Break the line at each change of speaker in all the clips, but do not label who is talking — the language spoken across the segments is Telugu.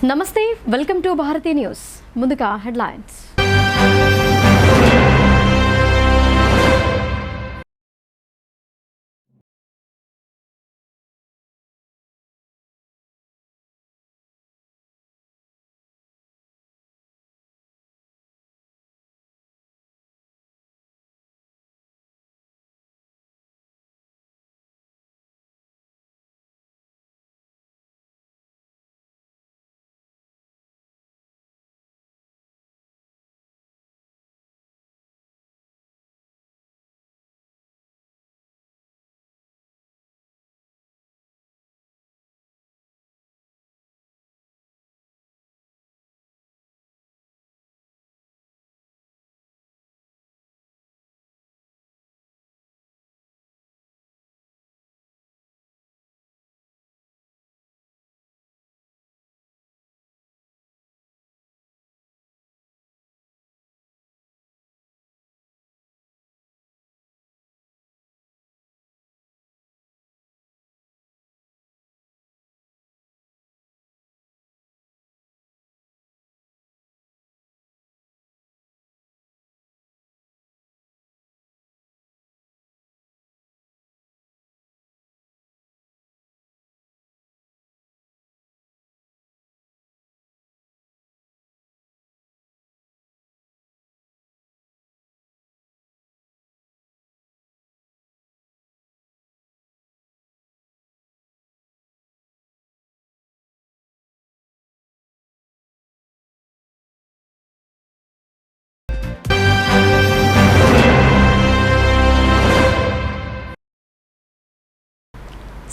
నమస్తే, వెల్కమ్ టు భారతీ న్యూస్. ముందుగా హెడ్లైన్స్.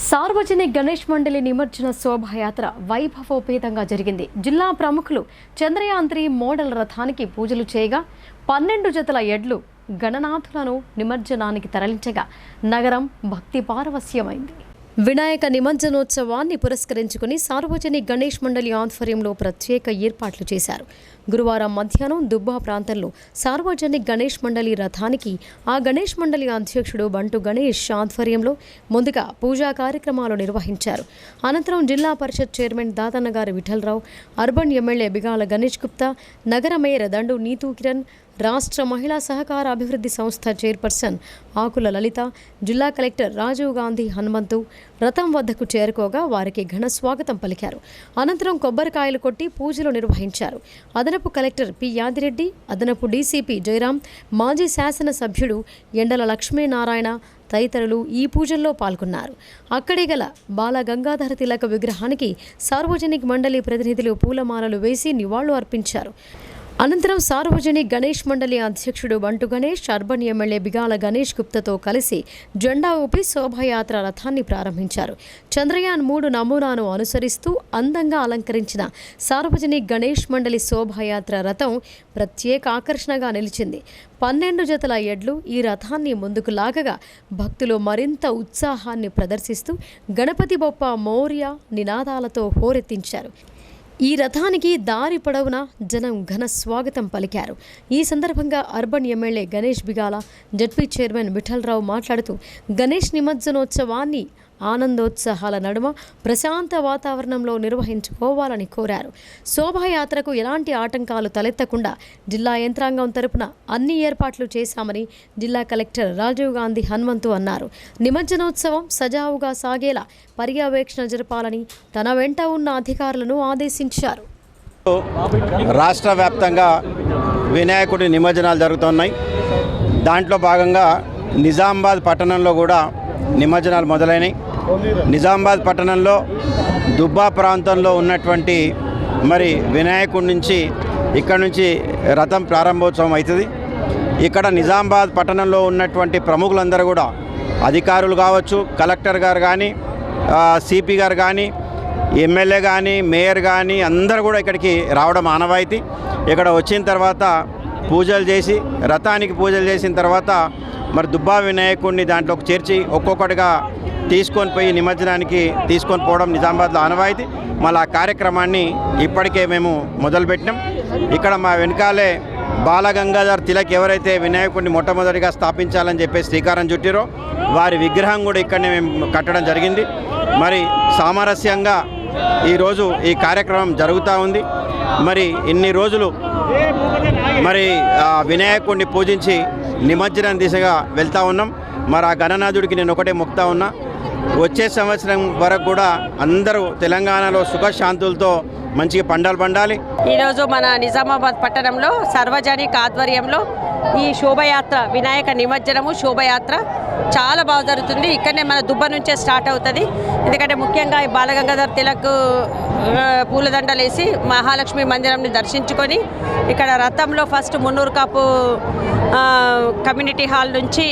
సార్వజనిక గణేష్ మండలి నిమజ్జన శోభాయాత్ర వైభవోపేతంగా జరిగింది. జిల్లా ప్రముఖులు చంద్రయాన్ 3 మోడల్ రథానికి పూజలు చేయగా 12 జతల ఎడ్లు గణనాథులను నిమజ్జనానికి తరలించగా నగరం భక్తి పారవస్యమైంది. వినాయక నిమజ్జనోత్సవాన్ని పురస్కరించుకుని సార్వజనిక గణేష్ మండలి ఆధ్వర్యంలో ప్రత్యేక ఏర్పాట్లు చేశారు. గురువారం మధ్యాహ్నం దుబ్బా ప్రాంతంలో సార్వజనిక గణేష్ మండలి రథానికి ఆ గణేష్ మండలి అధ్యక్షుడు బంటు గణేష్ ఆధ్వర్యంలో ముందుగా పూజా కార్యక్రమాలు నిర్వహించారు. అనంతరం Zilla Parishad chairman Dadannagari Vithal Rao, urban MLA Bigala Ganesh Gupta, నగర మేయర్ దండు నీతూ కిరణ్, రాష్ట్ర మహిళా సహకార అభివృద్ధి సంస్థ చైర్పర్సన్ ఆకుల లలిత, జిల్లా కలెక్టర్ రాజీవ్ గాంధీ హనుమంతు రథం వద్దకు చేరుకోగా వారికి ఘన స్వాగతం పలికారు. అనంతరం కొబ్బరికాయలు కొట్టి పూజలు నిర్వహించారు. అదనపు కలెక్టర్ పి యాదిరెడ్డి, అదనపు డీసీపీ జయరాం, మాజీ శాసనసభ్యుడు ఎండల లక్ష్మీనారాయణ తదితరులు ఈ పూజల్లో పాల్గొన్నారు. అక్కడే గల బాల గంగాధర తిలక విగ్రహానికి సార్వజనిక మండలి ప్రతినిధులు పూలమాలలు వేసి నివాళులు అర్పించారు. అనంతరం సార్వజనిక గణేష్ మండలి అధ్యక్షుడు బంటు గణేష్, అర్బన్ ఎమ్మెల్యే బిగాల గణేష్ గుప్తతో కలిసి జెండా ఊపి శోభాయాత్ర రథాన్ని ప్రారంభించారు. చంద్రయాన్ 3 నమూనాను అనుసరిస్తూ అందంగా అలంకరించిన సార్వజనిక గణేష్ మండలి శోభాయాత్ర రథం ప్రత్యేక ఆకర్షణగా నిలిచింది. 12 జతల ఎడ్లు ఈ రథాన్ని ముందుకు లాగగా భక్తులు మరింత ఉత్సాహాన్ని ప్రదర్శిస్తూ గణపతి బొప్ప మౌర్య నినాదాలతో హోరెత్తించారు. ఈ రథానికి దారి పొడవునా జనం ఘన స్వాగతం పలికారు. ఈ సందర్భంగా urban MLA Ganesh Bigala, ZP chairman Vithal Rao మాట్లాడుతూ గణేష్ నిమజ్జనోత్సవాన్ని ఆనందోత్సాహాల నడుమ ప్రశాంత వాతావరణంలో నిర్వహించుకోవాలని కోరారు. శోభాయాత్రకు ఎలాంటి ఆటంకాలు తలెత్తకుండా జిల్లా యంత్రాంగం తరపున అన్ని ఏర్పాట్లు చేశామని జిల్లా కలెక్టర్ రాజీవ్ గాంధీ హనుమంతు అన్నారు. నిమజ్జనోత్సవం సజావుగా సాగేలా పర్యవేక్షణ జరపాలని తన వెంట ఉన్న అధికారులను ఆదేశించారు.
రాష్ట్ర వ్యాప్తంగా వినాయకుడి నిమజ్జనాలు జరుగుతున్నాయి. దాంట్లో భాగంగా నిజామాబాద్ పట్టణంలో కూడా నిమజ్జనాలు మొదలైనవి. నిజామాబాద్ పట్టణంలో దుబ్బా ప్రాంతంలో ఉన్నటువంటి మరి వినాయకుడి నుంచి ఇక్కడ నుంచి రథం ప్రారంభోత్సవం అవుతుంది. ఇక్కడ నిజామాబాద్ పట్టణంలో ఉన్నటువంటి ప్రముఖులందరూ కూడా అధికారులు కావచ్చు, కలెక్టర్ గారు కానీ, సిపి గారు కానీ, ఎమ్మెల్యే కానీ, మేయర్ కానీ అందరూ కూడా ఇక్కడికి రావడం ఆనవాయితీ. ఇక్కడ వచ్చిన తర్వాత పూజలు చేసి రథానికి పూజలు చేసిన తర్వాత మరి దుబ్బా వినాయకుడిని దాంట్లోకి చేర్చి ఒక్కొక్కటిగా తీసుకొని పోయి నిమజ్జనానికి తీసుకొని పోవడం నిజామాబాద్లో ఆనవాయితీ. మళ్ళీ ఆ కార్యక్రమాన్ని ఇప్పటికే మేము మొదలుపెట్టినాం. ఇక్కడ మా వెనకాలే బాల గంగాధర్ తిలక్ ఎవరైతే వినాయకుడిని మొట్టమొదటిగా స్థాపించాలని చెప్పేసి శ్రీకారం చుట్టిరో వారి విగ్రహం కూడా ఇక్కడనే మేము కట్టడం జరిగింది. మరి సామరస్యంగా ఈరోజు ఈ కార్యక్రమం జరుగుతూ ఉంది. మరి ఇన్ని రోజులు మరి వినాయకుడిని పూజించి నిమజ్జనం దిశగా వెళ్తూ ఉన్నాం. మరి ఆ గణనాథుడికి నేను ఒకటే మొక్కుతా ఉన్నా, వచ్చే సంవత్సరం వరకు కూడా అందరూ తెలంగాణలో సుఖశాంతులతో మంచిగా పండాలు పండాలి.
ఈరోజు మన నిజామాబాద్ పట్టణంలో సార్వజనిక ఆధ్వర్యంలో ఈ శోభయాత్ర, వినాయక నిమజ్జనము శోభయాత్ర చాలా బాగా జరుగుతుంది. ఇక్కడనే మన దుబ్బ నుంచే స్టార్ట్ అవుతుంది. ఎందుకంటే ముఖ్యంగా ఈ బాలగంగాధర్ తిలక్ పూలదండలు వేసి మహాలక్ష్మి మందిరంని దర్శించుకొని ఇక్కడ రథంలో first Munnuru Kapu community hall నుంచి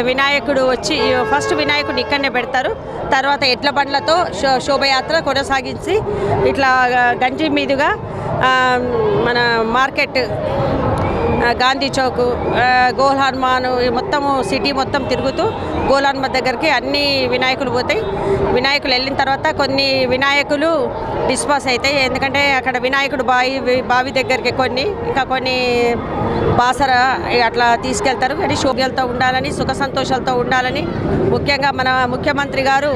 వినాయకుడు వచ్చి ఫస్ట్ వినాయకుడిని ఇక్కడనే పెడతారు. తర్వాత ఎడ్ల బండ్లతో శోభయాత్ర కొనసాగించి ఇట్లా గంజి మీదుగా మన మార్కెట్, గాంధీ చౌక్, గోల్ హనుమాన్ మొత్తము సిటీ మొత్తం తిరుగుతూ గోల్ హనుమాన్ దగ్గరికి అన్ని వినాయకులు పోతాయి. వినాయకులు వెళ్ళిన తర్వాత కొన్ని వినాయకులు డిస్పాస్ అవుతాయి. ఎందుకంటే అక్కడ వినాయకుడు బావి దగ్గరికి కొన్ని బాసర అట్లా తీసుకెళ్తారు. కానీ శోభ్యాలతో ఉండాలని, సుఖ సంతోషాలతో ఉండాలని, ముఖ్యంగా మన ముఖ్యమంత్రి గారు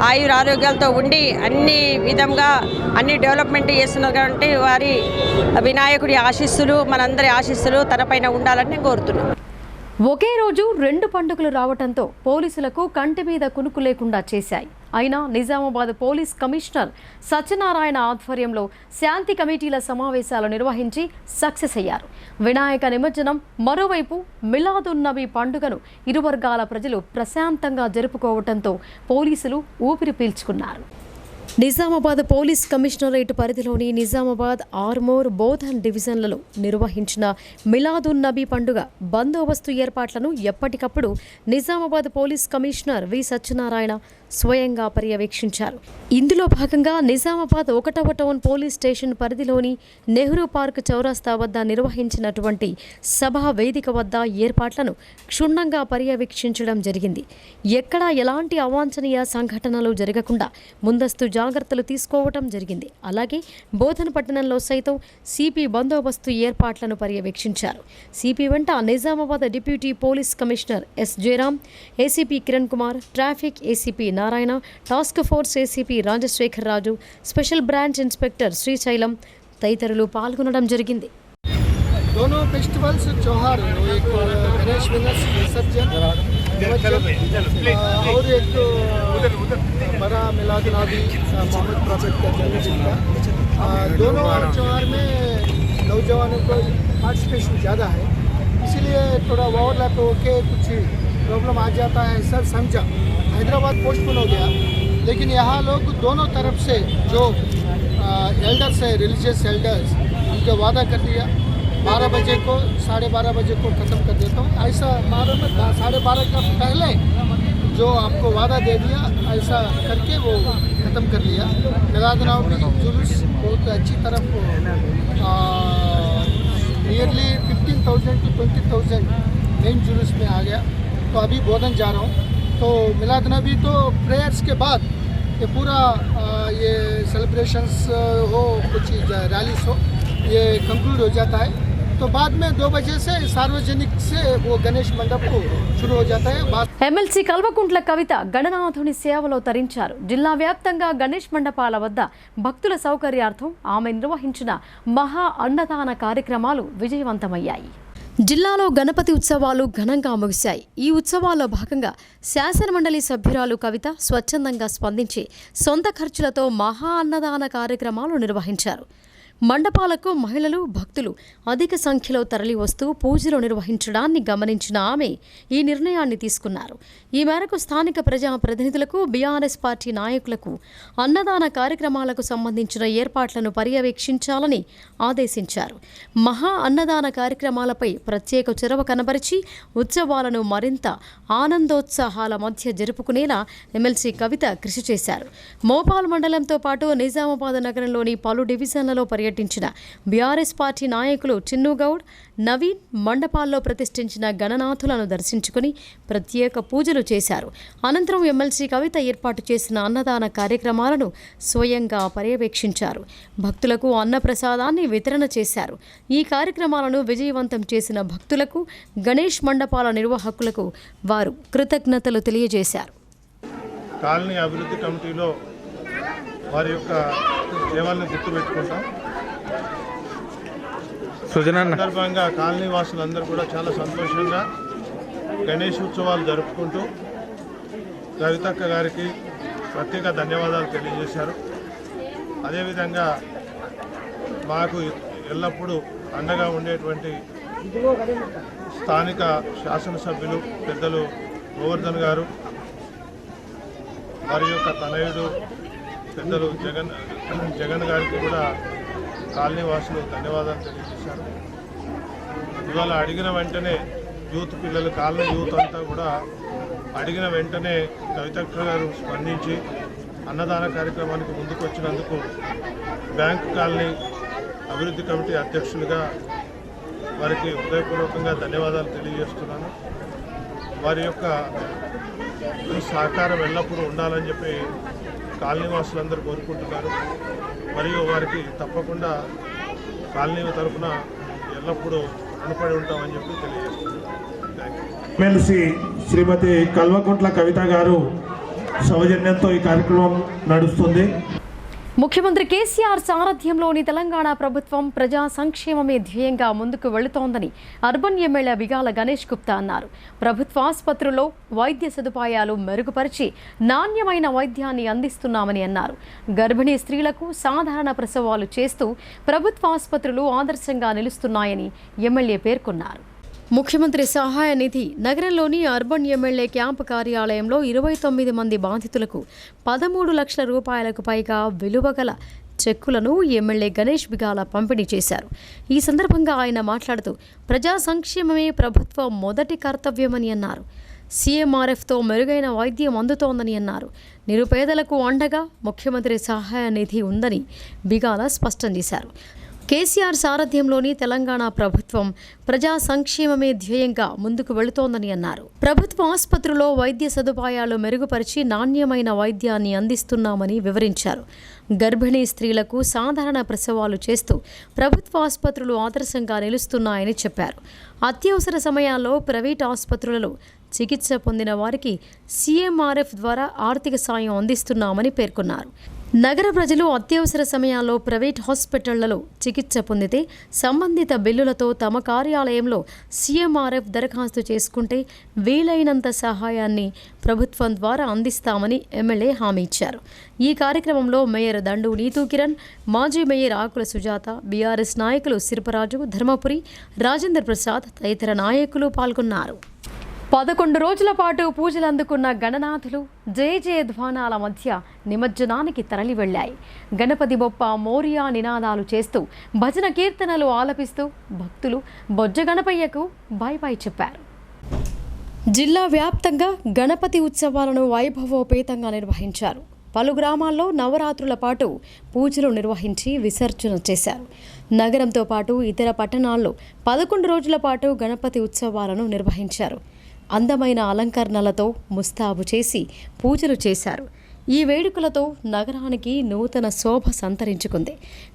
ఆరోగ్యాలతో ఉండి అన్ని విధంగా అన్ని డెవలప్మెంట్ చేస్తున్నారు. కాబట్టి వారి వినాయకుడి ఆశీస్సులు, మనందరి ఆశీస్సులు తనపైన ఉండాలని నేను కోరుతున్నాను.
ఒకే రోజు 2 పండుగలు రావడంతో పోలీసులకు కంటి మీద కునుకు లేకుండా చేశాయి. అయినా నిజామాబాద్ పోలీస్ కమిషనర్ సత్యనారాయణ ఆధ్వర్యంలో శాంతి కమిటీల సమావేశాలు నిర్వహించి సక్సెస్ అయ్యారు. వినాయక నిమజ్జనం, మరోవైపు మిలాదున్నబీ పండుగను ఇరు వర్గాల ప్రజలు ప్రశాంతంగా జరుపుకోవడంతో పోలీసులు ఊపిరి పీల్చుకున్నారు. నిజామాబాద్ పోలీస్ కమిషనరేట్ పరిధిలోని నిజామాబాద్, ఆర్మూర్, బోధన్ డివిజన్లలో నిర్వహించిన మిలాదున్నబీ పండుగ బందోబస్తు ఏర్పాట్లను ఎప్పటికప్పుడు నిజామాబాద్ పోలీస్ కమిషనర్ వి సత్యనారాయణ స్వయంగా పర్యవేక్షించారు. ఇందులో భాగంగా నిజామాబాద్ 1వ టౌన్ పోలీస్ స్టేషన్ పరిధిలోని నెహ్రూ పార్క్ చౌరస్తా వద్ద నిర్వహించినటువంటి సభా వేదిక వద్ద ఏర్పాట్లను క్షుణ్ణంగా పర్యవేక్షించడం జరిగింది. ఎక్కడా ఎలాంటి అవాంఛనీయ సంఘటనలు జరగకుండా ముందస్తు జాగ్రత్తలు తీసుకోవటం జరిగింది. అలాగే బోధన పట్టణంలో సైతం సిపి బందోబస్తు ఏర్పాట్లను పర్యవేక్షించారు. సిపి వెంట Nizamabad deputy police commissioner S Jayaram, ACP Kiran Kumar, traffic ACP Narayana, task force ACP Rajasekhar Raju, special branch inspector Srisailam తదితరులు పాల్గొనడం జరిగింది.
दोनों फेस्टिवल्स त्योहार, एक गणेश विसर्जन और एक बड़ा मिलाद-उन-नबी मोहम्मद प्रॉफिट का जन्मदिन का, दोनों त्योहार में नौजवानों को पार्टिसिपेशन ज़्यादा है, इसीलिए थोड़ा ओवरलैप होके कुछ प्रॉब्लम आ जाता है। सर समझा हैदराबाद पोस्टपोन हो गया, लेकिन यहाँ लोग दोनों तरफ से जो एल्डर्स है, रिलीजियस एल्डर्स, उनके वादा कर दिया 12 बजे को, 12:30 बजे को ख़त्म कर देता हूँ। ऐसा 12:30 का पहले जो आपको वादा दे दिया, ऐसा करके वो ख़त्म कर लिया। मिलाद-उन-नबी जुलूस बहुत अच्छी तरफ नियरली 15,000 to 20,000 मेन जुलूस में आ गया। तो अभी बोधन जा रहा हूँ, तो मिलाद-उन-नबी तो प्रेयर्स के बाद ये पूरा ये सेलिब्रेशंस हो, कुछ रैलीस हो, ये कंक्लूड हो जाता है। तो बाद में 2 बजे से सार्वजनिक से वो गणेश मंडप को शुरू हो जाता है।
ఎమ్మెల్సీ కల్వకుంట్ల కవిత గణనాథుని సేవలో తరించారు. జిల్లా వ్యాప్తంగా గణేష్ మండపాల వద్ద భక్తుల సౌకర్యార్థం ఆమె నిర్వహించిన మహా అన్నదాన కార్యక్రమాలు విజయవంతమయ్యాయి. జిల్లాలో గణపతి ఉత్సవాలు ఘనంగా ముగిశాయి. ఈ ఉత్సవాల్లో భాగంగా శాసనమండలి సభ్యురాలు కవిత స్వచ్ఛందంగా స్పందించి సొంత ఖర్చులతో మహా అన్నదాన కార్యక్రమాలు నిర్వహించారు. మండపాలకు మహిళలు, భక్తులు అధిక సంఖ్యలో తరలి వస్తూ పూజలు నిర్వహించడాన్ని గమనించిన ఆమె ఈ నిర్ణయాన్ని తీసుకున్నారు. ఈ మేరకు స్థానిక ప్రజాప్రతినిధులకు, బీఆర్ఎస్ పార్టీ నాయకులకు అన్నదాన కార్యక్రమాలకు సంబంధించిన ఏర్పాట్లను పర్యవేక్షించాలని ఆదేశించారు. మహా అన్నదాన కార్యక్రమాలపై ప్రత్యేక చొరవ కనబరిచి ఉత్సవాలను మరింత ఆనందోత్సాహాల మధ్య జరుపుకునేలా ఎమ్మెల్సీ కవిత కృషి చేశారు. మోపాల్ మండలంతో పాటు నిజామాబాద్ నగరంలోని పలు డివిజన్లలో పర్యటించిన బీఆర్ఎస్ పార్టీ నాయకులు చిన్నుగౌడ్, నవీన్ మండపాల్లో ప్రతిష్ఠించిన గణనాథులను దర్శించుకుని ప్రత్యేక పూజలు చేశారు. అనంతరం ఎమ్మెల్సీ కవిత ఏర్పాటు చేసిన అన్నదాన కార్యక్రమాలను స్వయంగా పర్యవేక్షించారు. భక్తులకు అన్నప్రసాదాన్ని వితరణ చేశారు. ఈ కార్యక్రమాలను విజయవంతం చేసిన భక్తులకు, గణేష్ మండపాల నిర్వాహకులకు వారు కృతజ్ఞతలు తెలియజేశారు.
కాలనీ అభివృద్ధి కమిటీలో వారి యొక్క సేవలను గుర్తుపెట్టుకుంటాం. సందర్భంగా కాలనీ వాసులందరూ కూడా చాలా సంతోషంగా గణేష్ ఉత్సవాలు జరుపుకుంటూ కవితక్క గారికి ప్రత్యేక ధన్యవాదాలు తెలియజేశారు. అదేవిధంగా మాకు ఎల్లప్పుడూ అండగా ఉండేటువంటి స్థానిక శాసనసభ్యులు పెద్దలు గోవర్ధన్ గారు, వారి యొక్క తనయుడు పెద్దలు జగన్ గారికి కూడా కాలనీ వాసులు ధన్యవాదాలు తెలియజేశారు. ఇవాళ అడిగిన వెంటనే యూత్ పిల్లలు, కాలనీ యూత్ అంతా కూడా అడిగిన వెంటనే కవితక్క గారు స్పందించి అన్నదాన కార్యక్రమానికి ముందుకు వచ్చినందుకు బ్యాంక్ కాలనీ అభివృద్ధి కమిటీ అధ్యక్షులుగా వారికి హృదయపూర్వకంగా ధన్యవాదాలు తెలియజేస్తున్నాను. వారి యొక్క సహకారం ఎల్లప్పుడూ ఉండాలని చెప్పి కాలనీ వాసులందరూ కోరుకుంటున్నారు. మరియు వారికి తప్పకుండా కాలనీ తరఫున ఎల్లప్పుడూ రుణపడి ఉంటామని చెప్పి తెలియజేస్తున్నాను. Thank you.
ఎమ్మెల్సీ శ్రీమతి కల్వకుంట్ల కవిత గారు సౌజన్యంతో ఈ కార్యక్రమం నడుస్తుంది.
ముఖ్యమంత్రి కేసీఆర్ సారథ్యంలోని తెలంగాణ ప్రభుత్వం ప్రజా సంక్షేమమే ధ్యేయంగా ముందుకు వెళుతోందని అర్బన్ ఎమ్మెల్యే బిగాల గణేష్ గుప్తా అన్నారు. ప్రభుత్వ ఆసుపత్రుల్లో వైద్య సదుపాయాలు మెరుగుపరిచి నాణ్యమైన వైద్యాన్ని అందిస్తున్నామని అన్నారు. గర్భిణీ స్త్రీలకు సాధారణ ప్రసవాలు చేస్తూ ప్రభుత్వ ఆసుపత్రులు ఆదర్శంగా నిలుస్తున్నాయని ఎమ్మెల్యే పేర్కొన్నారు. ముఖ్యమంత్రి సహాయ నిధి నగరంలోని అర్బన్ ఎమ్మెల్యే క్యాంపు కార్యాలయంలో 29 మంది బాధితులకు 13 లక్షల రూపాయలకు పైగా విలువగల చెక్కులను ఎమ్మెల్యే గణేష్ బిగాల పంపిణీ చేశారు. ఈ సందర్భంగా ఆయన మాట్లాడుతూ ప్రజా సంక్షేమమే ప్రభుత్వం మొదటి కర్తవ్యమని అన్నారు. సీఎంఆర్ఎఫ్తో మెరుగైన వైద్యం అందుతోందని అన్నారు. నిరుపేదలకు అండగా ముఖ్యమంత్రి సహాయ నిధి ఉందని బిగాల స్పష్టం చేశారు. కేసీఆర్ సారథ్యంలోని తెలంగాణ ప్రభుత్వం ప్రజా సంక్షేమమే ధ్యేయంగా ముందుకు వెళుతోందని అన్నారు. ప్రభుత్వ ఆసుపత్రుల్లో వైద్య సదుపాయాలు మెరుగుపరిచి నాణ్యమైన వైద్యాన్ని అందిస్తున్నామని వివరించారు. గర్భిణీ స్త్రీలకు సాధారణ ప్రసవాలు చేస్తూ ప్రభుత్వ ఆసుపత్రులు ఆదర్శంగా నిలుస్తున్నాయని చెప్పారు. అత్యవసర సమయాల్లో ప్రైవేట్ ఆసుపత్రులలో చికిత్స పొందిన వారికి సీఎంఆర్ఎఫ్ ద్వారా ఆర్థిక సాయం అందిస్తున్నామని పేర్కొన్నారు. నగర ప్రజలు అత్యవసర సమయాల్లో ప్రైవేట్ హాస్పిటళ్లలో చికిత్స పొందితే సంబంధిత బిల్లులతో తమ కార్యాలయంలో సీఎంఆర్ఎఫ్ దరఖాస్తు చేసుకుంటే వీలైనంత సహాయాన్ని ప్రభుత్వం ద్వారా అందిస్తామని ఎమ్మెల్యే హామీ ఇచ్చారు. ఈ కార్యక్రమంలో మేయర్ దండు నీతూ కిరణ్, మాజీ మేయర్ ఆకుల సుజాత, బీఆర్ఎస్ నాయకులు సిరపరాజు, ధర్మపురి, రాజేందర్ ప్రసాద్ తదితర నాయకులు పాల్గొన్నారు. 11 రోజుల పాటు పూజలు అందుకున్న గణనాథులు జయ ధ్వానాల మధ్య నిమజ్జనానికి తరలి వెళ్లాయి. గణపతి బొప్ప మోరియా నినాదాలు చేస్తూ భజన కీర్తనలు ఆలపిస్తూ భక్తులు బొజ్జ గణపయ్యకు బాయ్ బాయ్ చెప్పారు. జిల్లా వ్యాప్తంగా గణపతి ఉత్సవాలను వైభవోపేతంగా నిర్వహించారు. పలు గ్రామాల్లో నవరాత్రుల పాటు పూజలు నిర్వహించి విసర్జన చేశారు. నగరంతో పాటు ఇతర పట్టణాల్లో 11 రోజుల పాటు గణపతి ఉత్సవాలను నిర్వహించారు. అందమైన అలంకరణలతో ముస్తాబు చేసి పూజలు చేశారు. ఈ వేడుకలతో నగరానికి నూతన శోభ సంతరించుకుంది.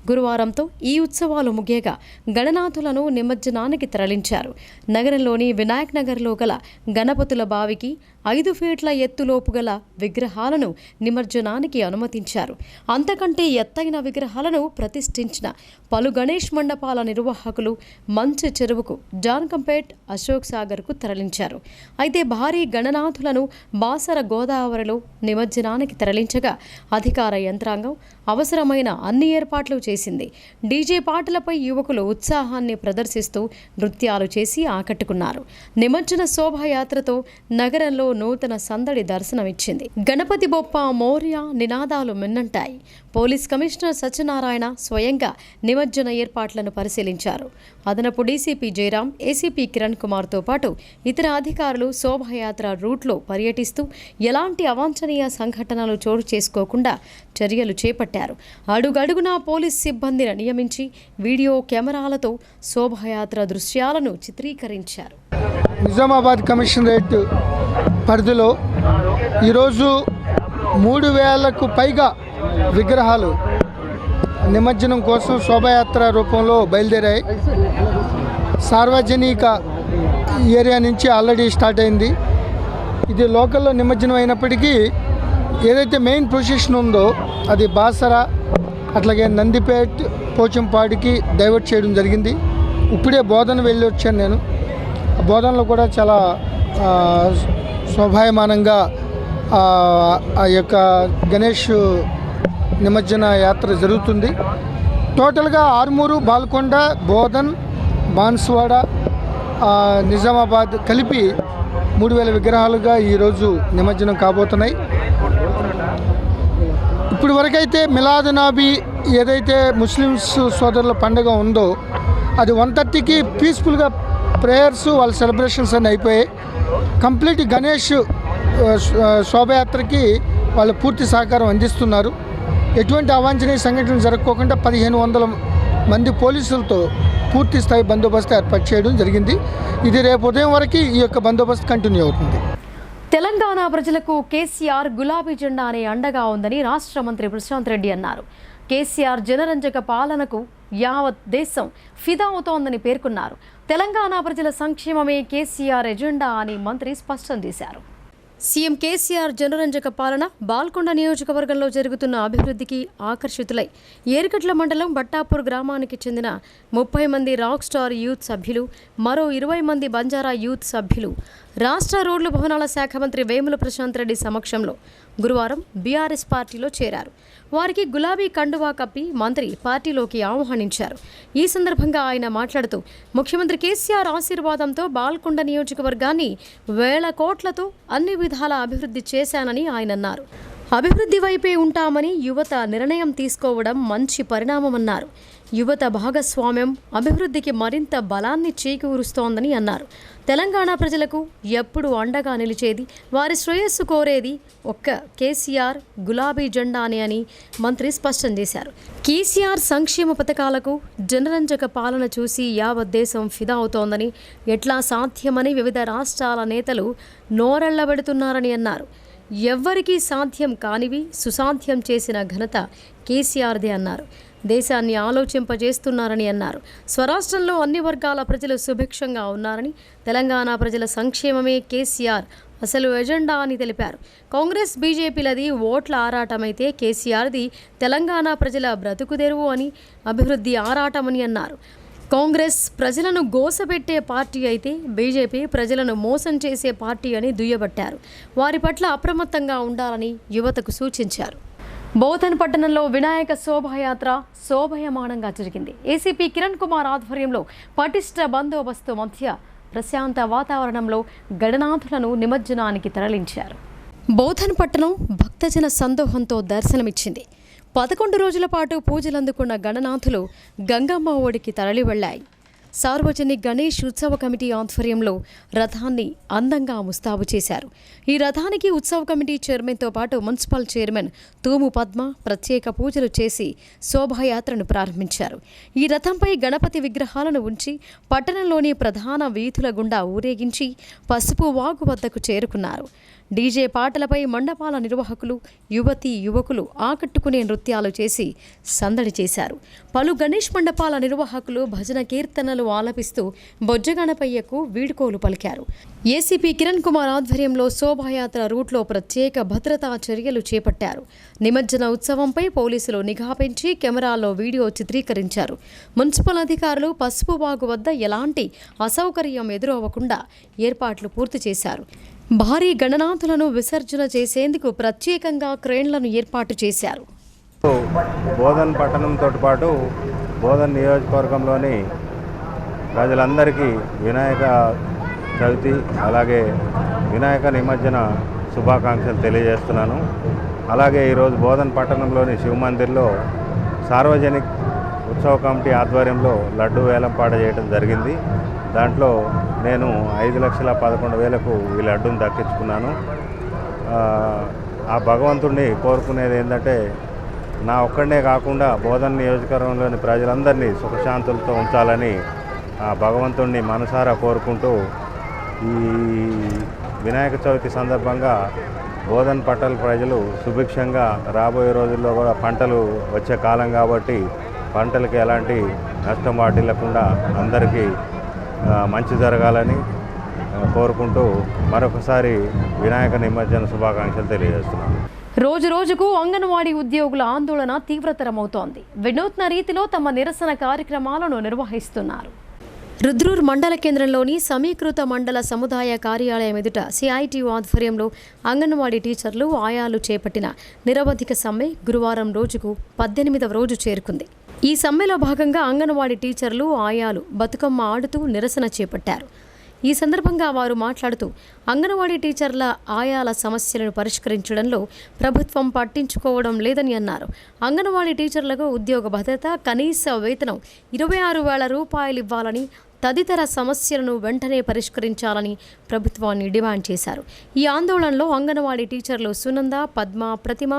గురువారంతో ఈ ఉత్సవాలు ముగియగా గణనాథులను నిమజ్జనానికి తరలించారు. నగరంలోని వినాయక్ నగర్లో గల గణపతుల బావికి 5 ఫీట్ల ఎత్తులోపు గల విగ్రహాలను నిమజ్జనానికి అనుమతించారు. అంతకంటే ఎత్తైన విగ్రహాలను ప్రతిష్ఠించిన పలు గణేష్ మండపాల నిర్వాహకులు మంచు చెరువుకు, జాన్కంపేట్, అశోక్ సాగర్కు తరలించారు. అయితే భారీ గణనాథులను బాసర గోదావరిలో నిమజ్జనానికి తరలించగా అధికార యంత్రాంగం అవసరమైన అన్ని ఏర్పాట్లు చేసింది. డీజే పాటలపై యువకులు ఉత్సాహాన్ని ప్రదర్శిస్తూ నృత్యాలు చేసి ఆకట్టుకున్నారు. నిమజ్జన శోభాయాత్రతో నగరంలో నూతన సందడి దర్శనమిచ్చింది. గణపతి బొప్ప మోరియా నినాదాలు మిన్నంటాయి. పోలీస్ కమిషనర్ సత్యనారాయణ స్వయంగా నిమజ్జన ఏర్పాట్లను పరిశీలించారు. అదనపు డీసీపీ జయరాం, ఏసీపీ కిరణ్ కుమార్తో పాటు ఇతర అధికారులు శోభాయాత్ర రూట్లో పర్యటిస్తూ ఎలాంటి అవాంఛనీయ సంఘటనలు చోటు చేసుకోకుండా చర్యలు చేపట్టారు. అడుగడుగునా పోలీస్ సిబ్బందిని నియమించి వీడియో కెమెరాలతో శోభాయాత్ర దృశ్యాలను చిత్రీకరించారు.
నిజామాబాద్ కమిషనరేట్ పరిధిలో ఈరోజు 3000కు పైగా విగ్రహాలు నిమజ్జనం కోసం శోభాయాత్ర రూపంలో బయలుదేరాయి. సార్వజనిక ఏరియా నుంచి ఆల్రెడీ స్టార్ట్ అయింది. ఇది లోకల్లో నిమజ్జనం అయినప్పటికీ ఏదైతే మెయిన్ ప్రొసెషన్ ఉందో అది బాసర అట్లాగే నందిపేట్ పోచంపాడికి డైవర్ట్ చేయడం జరిగింది. ఇప్పుడే బోధన వెళ్ళి వచ్చాను నేను. బోధనలో కూడా చాలా శోభాయమానంగా ఆ యొక్క గణేష్ నిమజ్జన యాత్ర జరుగుతుంది. టోటల్గా ఆర్మూరు, బాల్కొండ, బోధన్, బాన్స్వాడ, నిజామాబాద్ కలిపి 3000 విగ్రహాలుగా ఈరోజు నిమజ్జనం కాబోతున్నాయి. ఇప్పుడు వరకైతే మిలాదునబీ ఏదైతే ముస్లిమ్స్ సోదరుల పండుగ ఉందో అది 1:30కి పీస్ఫుల్గా ప్రేయర్స్ వాళ్ళ సెలబ్రేషన్స్ అన్నీ అయిపోయాయి. కంప్లీట్ గణేష్ శోభయాత్రకి వాళ్ళు పూర్తి సహకారం అందిస్తున్నారు. ఎటువంటి అవాంఛనీయ సంఘటనలు జరగకోకుండా 1500 మంది పోలీసులతో పూర్తి స్థాయి బందోబస్తు ఏర్పాటు చేయడం జరిగింది. ఇది రేపు ఉదయం వరకు ఈ యొక్క బందోబస్తు కంటిన్యూ అవుతుంది.
తెలంగాణ ప్రజలకు కేసీఆర్ గులాబీ జెండా అనే అండగా ఉందని రాష్ట్ర మంత్రి ప్రశాంత్ రెడ్డి అన్నారు. కేసీఆర్ జనరంజక పాలనకు యావత్ దేశం ఫిదా అవుతోందని పేర్కొన్నారు. తెలంగాణ ప్రజల సంక్షేమమే కేసీఆర్ ఎజెండా అని మంత్రి స్పష్టం చేశారు. సీఎం కేసీఆర్ జనరంజక పాలన బాల్కొండ నియోజకవర్గంలో జరుగుతున్న అభివృద్ధికి ఆకర్షితులై ఏరుగడ్ల మండలం బట్టాపూర్ గ్రామానికి చెందిన 30 మంది రాక్ స్టార్ యూత్ సభ్యులు, మరో 20 మంది బంజారా యూత్ సభ్యులు రాష్ట్ర రోడ్లు భవనాల శాఖ మంత్రి వేముల ప్రశాంత్ రెడ్డి సమక్షంలో గురువారం బీఆర్ఎస్ పార్టీలో చేరారు. వారికి గులాబీ కండువా కప్పి మంత్రి పార్టీలోకి ఆహ్వానించారు. ఈ సందర్భంగా ఆయన మాట్లాడుతూ ముఖ్యమంత్రి కేసీఆర్ ఆశీర్వాదంతో బాల్కొండ నియోజకవర్గాన్ని 1000 కోట్లతో అన్ని విధాల అభివృద్ధి చేశానని ఆయన అన్నారు. అభివృద్ధి వైపే ఉంటామని యువత నిర్ణయం తీసుకోవడం మంచి పరిణామమన్నారు. యువత భాగస్వామ్యం అభివృద్ధికి మరింత బలాన్ని చేకూరుస్తోందని అన్నారు. తెలంగాణ ప్రజలకు ఎప్పుడు అండగా నిలిచేది, వారి శ్రేయస్సు కోరేది ఒక్క కేసీఆర్ గులాబీ జెండానే అని మంత్రి స్పష్టం చేశారు. కేసీఆర్ సంక్షేమ పథకాలకు జనరంజక పాలన చూసి యావత్ దేశం ఫిదా అవుతోందని, ఎట్లా సాధ్యమని వివిధ రాష్ట్రాల నేతలు నోరెళ్లబెడుతున్నారని అన్నారు. ఎవ్వరికీ సాధ్యం కానివి సుసాధ్యం చేసిన ఘనత కేసీఆర్దే అన్నారు. దేశాన్ని ఆలోచింపజేస్తున్నారని అన్నారు. స్వరాష్ట్రంలో అన్ని వర్గాల ప్రజలు సుభిక్షంగా ఉన్నారని, తెలంగాణ ప్రజల సంక్షేమమే కేసీఆర్ అసలు ఎజెండా అని తెలిపారు. కాంగ్రెస్ బీజేపీలది ఓట్ల ఆరాటమైతే కేసీఆర్ది తెలంగాణ ప్రజల బ్రతుకుదెరువు అని, అభివృద్ధి ఆరాటమని అన్నారు. కాంగ్రెస్ ప్రజలను గోసపెట్టే పార్టీ అయితే బీజేపీ ప్రజలను మోసం చేసే పార్టీ అని దుయ్యబట్టారు. వారి పట్ల అప్రమత్తంగా ఉండాలని యువతకు సూచించారు. బోధన్ పట్టణంలో వినాయక శోభాయాత్ర శోభయమానంగా జరిగింది. ఏసీపీ కిరణ్ కుమార్ ఆధ్వర్యంలో పటిష్ట బందోబస్తు మధ్య ప్రశాంత వాతావరణంలో గణనాథులను నిమజ్జనానికి తరలించారు. బోధన్ పట్టణం భక్తజన సందోహంతో దర్శనమిచ్చింది. 11 రోజుల పాటు పూజలందుకున్న గణనాథులు గంగమ్మ ఒడికి తరలి వెళ్లాయి. సార్వజనిక్ గణేష్ ఉత్సవ కమిటీ ఆధ్వర్యంలో రథాన్ని అందంగా ముస్తాబు చేశారు. ఈ రథానికి ఉత్సవ కమిటీ చైర్మన్తో పాటు మున్సిపల్ చైర్మన్ తూము పద్మ ప్రత్యేక పూజలు చేసి శోభాయాత్రను ప్రారంభించారు. ఈ రథంపై గణపతి విగ్రహాలను ఉంచి పట్టణంలోని ప్రధాన వీధుల గుండా ఊరేగించి పసుపు వాగు వద్దకు చేరుకున్నారు. డీజే పాటలపై మండపాల నిర్వాహకులు, యువతీ యువకులు ఆకట్టుకునే నృత్యాలు చేసి సందడి చేశారు. పలు గణేష్ మండపాల నిర్వాహకులు భజన కీర్తనలు ఆలపిస్తూ బొజ్జగణపయ్యకు వీడ్కోలు పలికారు. ఏసీపీ కిరణ్ కుమార్ ఆధ్వర్యంలో శోభాయాత్ర రూట్లో ప్రత్యేక భద్రతా చర్యలు చేపట్టారు. నిమజ్జన ఉత్సవంపై పోలీసులు నిఘా పెంచి కెమెరాల్లో వీడియో చిత్రీకరించారు. మున్సిపల్ అధికారులు పసుపు వాగు వద్ద ఎలాంటి అసౌకర్యం ఎదురవ్వకుండా ఏర్పాట్లు పూర్తి చేశారు. భారీ గణనాథులను విసర్జన చేసేందుకు ప్రత్యేకంగా క్రేన్లను ఏర్పాటు చేశారు.
బోధన్ పట్టణంతో పాటు బోధన్ నియోజకవర్గంలోని ప్రజలందరికీ వినాయక చవితి అలాగే వినాయక నిమజ్జన శుభాకాంక్షలు తెలియజేస్తున్నాను. అలాగే ఈరోజు బోధన్ పట్టణంలోని శివ మందిర్లో సార్వజనిక్ ఉత్సవ కమిటీ ఆధ్వర్యంలో లడ్డు వేలంపాట చేయడం జరిగింది. దాంట్లో నేను 5,11,000కు ఈ లడ్డూని దక్కించుకున్నాను. ఆ భగవంతుడిని కోరుకునేది ఏంటంటే నా ఒక్కడనే కాకుండా బోధన్ నియోజకవర్గంలోని ప్రజలందరినీ సుఖశాంతులతో ఉంచాలని ఆ భగవంతుడిని మనసారా కోరుకుంటూ ఈ వినాయక చవితి సందర్భంగా బోధన్ పట్టణ ప్రజలు సుభిక్షంగా రాబోయే రోజుల్లో కూడా పంటలు వచ్చే కాలం కాబట్టి పంటలకి ఎలాంటి నష్టం వాటిల్లకుండా అందరికీ మంచి జరగాలని కోరుకుంటూ మరొకసారి వినాయక నిమజ్జన శుభాకాంక్షలు తెలియజేస్తున్నాను.
రోజు రోజుకు అంగన్వాడీ ఉద్యోగుల ఆందోళన తీవ్రతరమవుతోంది. వినూత్న రీతిలో తమ నిరసన కార్యక్రమాలను నిర్వహిస్తున్నారు. రుద్రూర్ మండల కేంద్రంలోని సమీకృత మండల సముదాయ కార్యాలయం ఎదుట సిఐటియు ఆధ్వర్యంలో అంగన్వాడీ టీచర్లు ఆయాలు చేపట్టిన నిరవధిక సమ్మె గురువారం రోజుకు 18వ రోజు చేరుకుంది. ఈ సమ్మెలో భాగంగా అంగన్వాడీ టీచర్లు ఆయాలు బతుకమ్మ ఆడుతూ నిరసన చేపట్టారు. ఈ సందర్భంగా వారు మాట్లాడుతూ అంగన్వాడీ టీచర్ల ఆయాల సమస్యలను పరిష్కరించడంలో ప్రభుత్వం పట్టించుకోవడం లేదని అన్నారు. అంగన్వాడీ టీచర్లకు ఉద్యోగ భద్రత, కనీస వేతనం 26,000 రూపాయలు ఇవ్వాలని, తదితర సమస్యలను వెంటనే పరిష్కరించాలని ప్రభుత్వాన్ని డిమాండ్ చేశారు. ఈ ఆందోళనలో అంగన్వాడీ టీచర్లు సునంద, పద్మ, ప్రతిమ,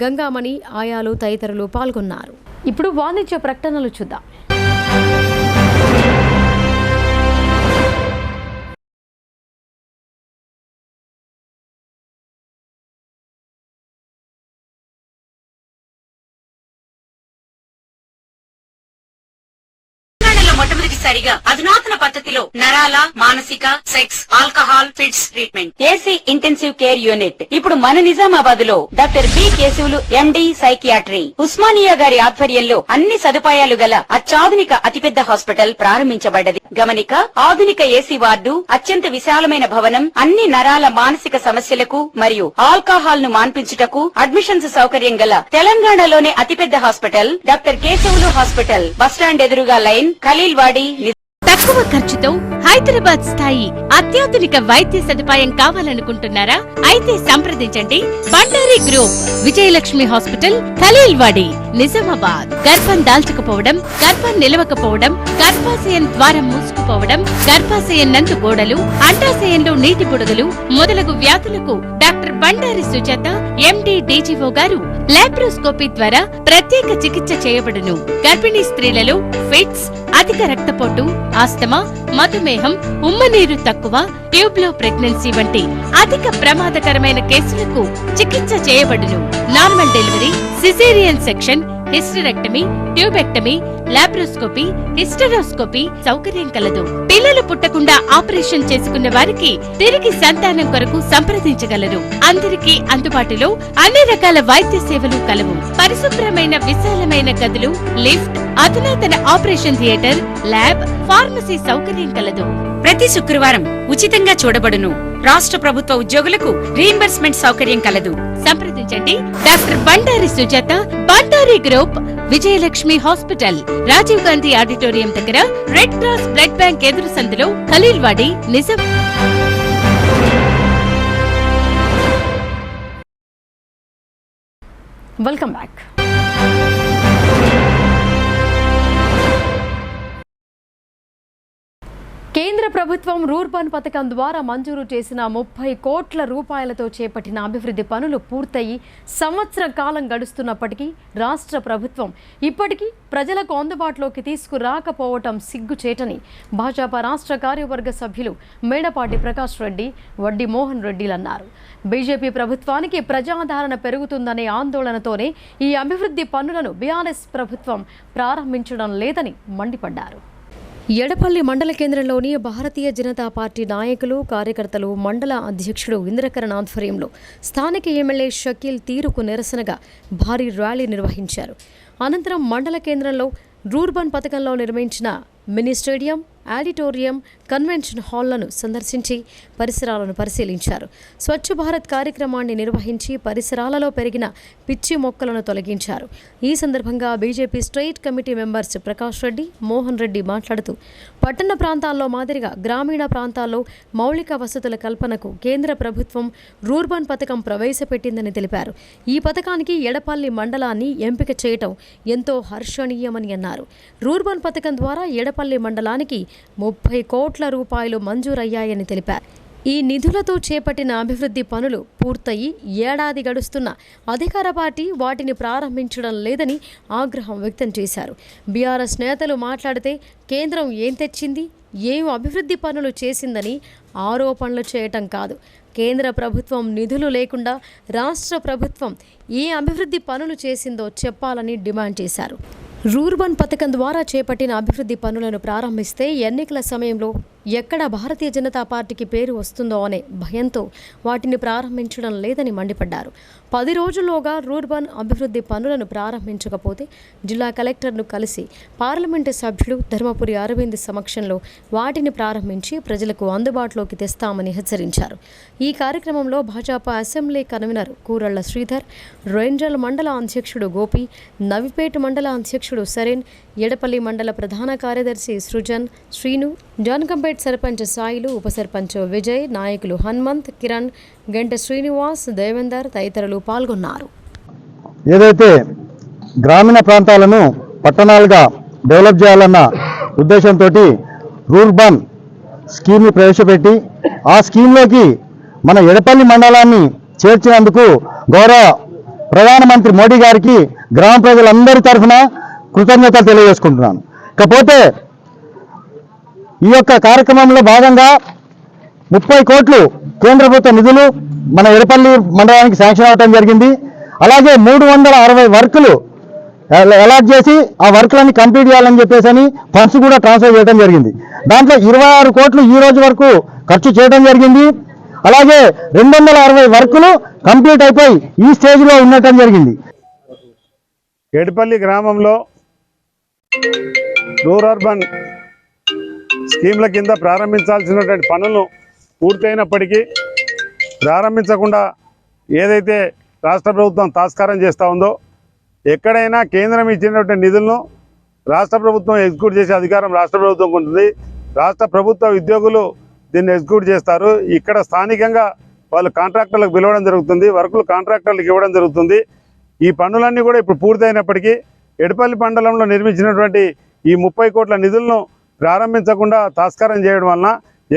గంగామణి, ఆయాలు తదితరులు పాల్గొన్నారు. ఇప్పుడు వాణిజ్య ప్రకటనలు చూద్దాం.
మొట్టమొదటిసారిగా అధునాతన పద్ధతిలో నరాల, మానసిక, sex, alcohol, fits treatment, AC intensive care unit ఇప్పుడు మన నిజామాబాద్ లో doctor B Keshavulu MD psychiatry, Osmania గారి ఆధ్వర్యంలో అన్ని సదుపాయాలు గల అత్యాధునిక అతిపెద్ద హాస్పిటల్ ప్రారంభించబడ్డది. గమనిక, ఆధునిక ఏసీ వార్డు, అత్యంత విశాలమైన భవనం, అన్ని నరాల మానసిక సమస్యలకు మరియు ఆల్కహాల్ ను మాన్పించుటకు అడ్మిషన్స్ సౌకర్యం గల తెలంగాణలోనే అతిపెద్ద hospital doctor Keshavulu hospital, bus stand ఎదురుగా లైన్, ఖలీల్వాడి.
తక్కువ ఖర్చుతో హైదరాబాద్ స్థాయి అత్యాధునిక వైద్య సదుపాయం కావాలనుకుంటున్నారా? అయితే సంప్రదించండి బండారి గ్రూప్, విజయలక్ష్మి హాస్పిటల్, ఖలీల్వాడి, నిజామాబాద్. గర్భం దాల్చకపోవడం, గర్భం నిలవకపోవడం, గర్భాశయం ద్వారం మూసుకుపోవడం, గర్భాశయం నందు గోడలు, అండాశయంలో నీటి బుడగలు మొదలగు వ్యాధులకు డాక్టర్ బండారి సుజాత ఎండి డీజీఓ గారు లాప్రోస్కోపీ ద్వారా ప్రత్యేక చికిత్స చేయబడును. గర్భిణీ స్త్రీలలో ఫిట్స్, అధిక రక్తపోటు, ఆస్తమా, మధుమేహం, ఉమ్మనీరు తక్కువ, ట్యూబ్లో ప్రెగ్నెన్సీ వంటి అధిక ప్రమాదకరమైన కేసులకు చికిత్స చేయబడును. Normal delivery, caesarean section, hysterectomy, tubectomy, laparoscopy, hysteroscopy సౌకర్యం కలదు. పిల్లలు పుట్టకుండా ఆపరేషన్ చేసుకున్న వారికి తిరిగి సంతానం కొరకు సంప్రదించగలరు. అందరికీ అందుబాటులో అన్ని రకాల వైద్య సేవలు కలవు. పరిశుభ్రమైన విశాలమైన గదులు, లిఫ్ట్, అధునాతన ఆపరేషన్ థియేటర్, ల్యాబ్, ఫార్మసీ సౌకర్యం కలదు.
ప్రతి శుక్రవారం ఉచితంగా చూడబడును. రాష్ట్ర ప్రభుత్వ ఉద్యోగులకు రీయింబర్స్మెంట్ సౌకర్యం కలదు.
సంప్రదించండి doctor Bandari Sujatha, Bandari group, Vijayalakshmi hospital, Rajiv Gandhi auditorium దగ్గర, రెడ్ క్రాస్ బ్లడ్ బ్యాంక్ ఎదురు సందులో, ఖలీల్వాడి, నిజాం.
Welcome back. కేంద్ర ప్రభుత్వం రూర్బన్ పథకం ద్వారా మంజూరు చేసిన 30 కోట్ల రూపాయలతో చేపట్టిన అభివృద్ధి పనులు పూర్తయి సంవత్సర కాలం గడుస్తున్నప్పటికీ రాష్ట్ర ప్రభుత్వం ఇప్పటికీ ప్రజలకు అందుబాటులోకి తీసుకురాకపోవటం సిగ్గుచేటని భాజపా రాష్ట్ర కార్యవర్గ సభ్యులు మేడపాటి ప్రకాష్ రెడ్డి, వడ్డీ మోహన్ రెడ్డిలు అన్నారు. బీజేపీ ప్రభుత్వానికి ప్రజాదరణ పెరుగుతుందనే ఆందోళనతోనే ఈ అభివృద్ధి పనులను బీఆర్ఎస్ ప్రభుత్వం ప్రారంభించడం లేదని మండిపడ్డారు. ఎడపల్లి మండల కేంద్రంలోని భారతీయ జనతా పార్టీ నాయకులు, కార్యకర్తలు, మండల అధ్యక్షుడు ఇంద్రకరణ్ ఆధ్వర్యంలో స్థానిక ఎమ్మెల్యే షకీల్ తీరుకు నిరసనగా భారీ ర్యాలీ నిర్వహించారు. అనంతరం మండల కేంద్రంలో రూర్బన్ పథకంలో నిర్మించిన మినీ స్టేడియం, ఆడిటోరియం, కన్వెన్షన్ హాళ్లను సందర్శించి పరిసరాలను పరిశీలించారు. స్వచ్ఛ భారత్ కార్యక్రమాన్ని నిర్వహించి పరిసరాలలో పెరిగిన పిచ్చి మొక్కలను తొలగించారు. ఈ సందర్భంగా BJP state committee members Prakash Reddy, Mohan Reddy మాట్లాడుతూ పట్టణ ప్రాంతాల్లో మాదిరిగా గ్రామీణ ప్రాంతాల్లో మౌలిక వసతుల కల్పనకు కేంద్ర ప్రభుత్వం రూర్బన్ పథకం ప్రవేశపెట్టిందని తెలిపారు. ఈ పథకానికి ఎడపల్లి మండలాన్ని ఎంపిక చేయటం ఎంతో హర్షణీయమని అన్నారు. రూర్బన్ పథకం ద్వారా ఎడపల్లి మండలానికి 30 కోట్ల రూపాయలు మంజూరయ్యాయని తెలిపారు. ఈ నిధులతో చేపట్టిన అభివృద్ధి పనులు పూర్తయి ఏడాది గడుస్తున్న అధికార పార్టీ వాటిని ప్రారంభించడం లేదని ఆగ్రహం వ్యక్తం చేశారు. బీఆర్ఎస్ నేతలు మాట్లాడితే కేంద్రం ఏం తెచ్చింది, ఏం అభివృద్ధి పనులు చేసిందని ఆరోపణలు చేయటం కాదు, కేంద్ర ప్రభుత్వం నిధులు లేకుండా రాష్ట్ర ప్రభుత్వం ఏ అభివృద్ధి పనులు చేసిందో చెప్పాలని డిమాండ్ చేశారు. రూర్బన్ పథకం ద్వారా చేపట్టిన అభివృద్ధి పనులను ప్రారంభిస్తే ఎన్నికల సమయంలో ఎక్కడ భారతీయ జనతా పార్టీకి పేరు వస్తుందో అనే భయంతో వాటిని ప్రారంభించడం లేదని మండిపడ్డారు. 10 రోజుల్లోగా రూర్బన్ అభివృద్ధి పనులను ప్రారంభించకపోతే జిల్లా కలెక్టర్ను కలిసి పార్లమెంటు సభ్యుడు ధర్మపురి అరవింద్ సమక్షంలో వాటిని ప్రారంభించి ప్రజలకు అందుబాటులోకి తెస్తామని హెచ్చరించారు. ఈ కార్యక్రమంలో భాజపా అసెంబ్లీ కన్వీనర్ కూరళ్ల శ్రీధర్, రేంజల్ మండల అధ్యక్షుడు గోపి, నవిపేట మండల అధ్యక్షుడు సరేన్, ఎడపల్లి మండల ప్రధాన కార్యదర్శి సృజన్, శ్రీను, జాన్కంపేట్ సర్పంచ్ సాయిలు, ఉప సర్పంచ్ విజయ్, నాయకులు హనుమంత్, కిరణ్, గంట శ్రీనివాస్, దేవేందర్ తదితరులు పాల్గొన్నారు.
ఏదైతే గ్రామీణ ప్రాంతాలను పట్టణాలుగా డెవలప్ చేయాలన్న ఉద్దేశంతో రూర్బన్ స్కీమ్ని ప్రవేశపెట్టి ఆ స్కీమ్లోకి మన ఎడపల్లి మండలాన్ని చేర్చినందుకు గౌరవ ప్రధానమంత్రి మోడీ గారికి గ్రామ ప్రజలందరి తరఫున కృతజ్ఞతలు తెలియజేసుకుంటున్నాను. కాకపోతే ఈ యొక్క కార్యక్రమంలో భాగంగా 30 కోట్లు కేంద్ర ప్రభుత్వ నిధులు మన ఎడపల్లి మండలానికి శాంక్షన్ అవ్వడం జరిగింది. అలాగే 360 వర్కులు అలాట్ చేసి ఆ వర్కులన్నీ కంప్లీట్ చేయాలని చెప్పేసి ఫండ్స్ కూడా ట్రాన్స్ఫర్ చేయడం జరిగింది. దాంట్లో 26 కోట్లు ఈ రోజు వరకు ఖర్చు చేయడం జరిగింది. అలాగే 260 వర్కులు కంప్లీట్ అయిపోయి ఈ స్టేజ్లో ఉండటం జరిగింది.
ఎడపల్లి గ్రామంలో రూరర్బన్ స్కీమ్ల కింద ప్రారంభించాల్సినటువంటి పనులు పూర్తయినప్పటికీ ప్రారంభించకుండా ఏదైతే రాష్ట్ర ప్రభుత్వం తాత్కారం చేస్తూ ఉందో, ఎక్కడైనా కేంద్రం ఇచ్చినటువంటి నిధులను రాష్ట్ర ప్రభుత్వం ఎగ్జిక్యూట్ చేసే అధికారం రాష్ట్ర ప్రభుత్వంకు ఉంటుంది. రాష్ట్ర ప్రభుత్వ ఉద్యోగులు దీన్ని ఎగ్జిక్యూట్ చేస్తారు. ఇక్కడ స్థానికంగా వాళ్ళు కాంట్రాక్టర్లకు పిలవడం జరుగుతుంది, వర్కులు కాంట్రాక్టర్లకు ఇవ్వడం జరుగుతుంది. ఈ పనులన్నీ కూడా ఇప్పుడు పూర్తయినప్పటికీ ఎడపల్లి మండలంలో నిర్మించినటువంటి ఈ 30 కోట్ల నిధులను ప్రారంభించకుండా తాత్కారం చేయడం వలన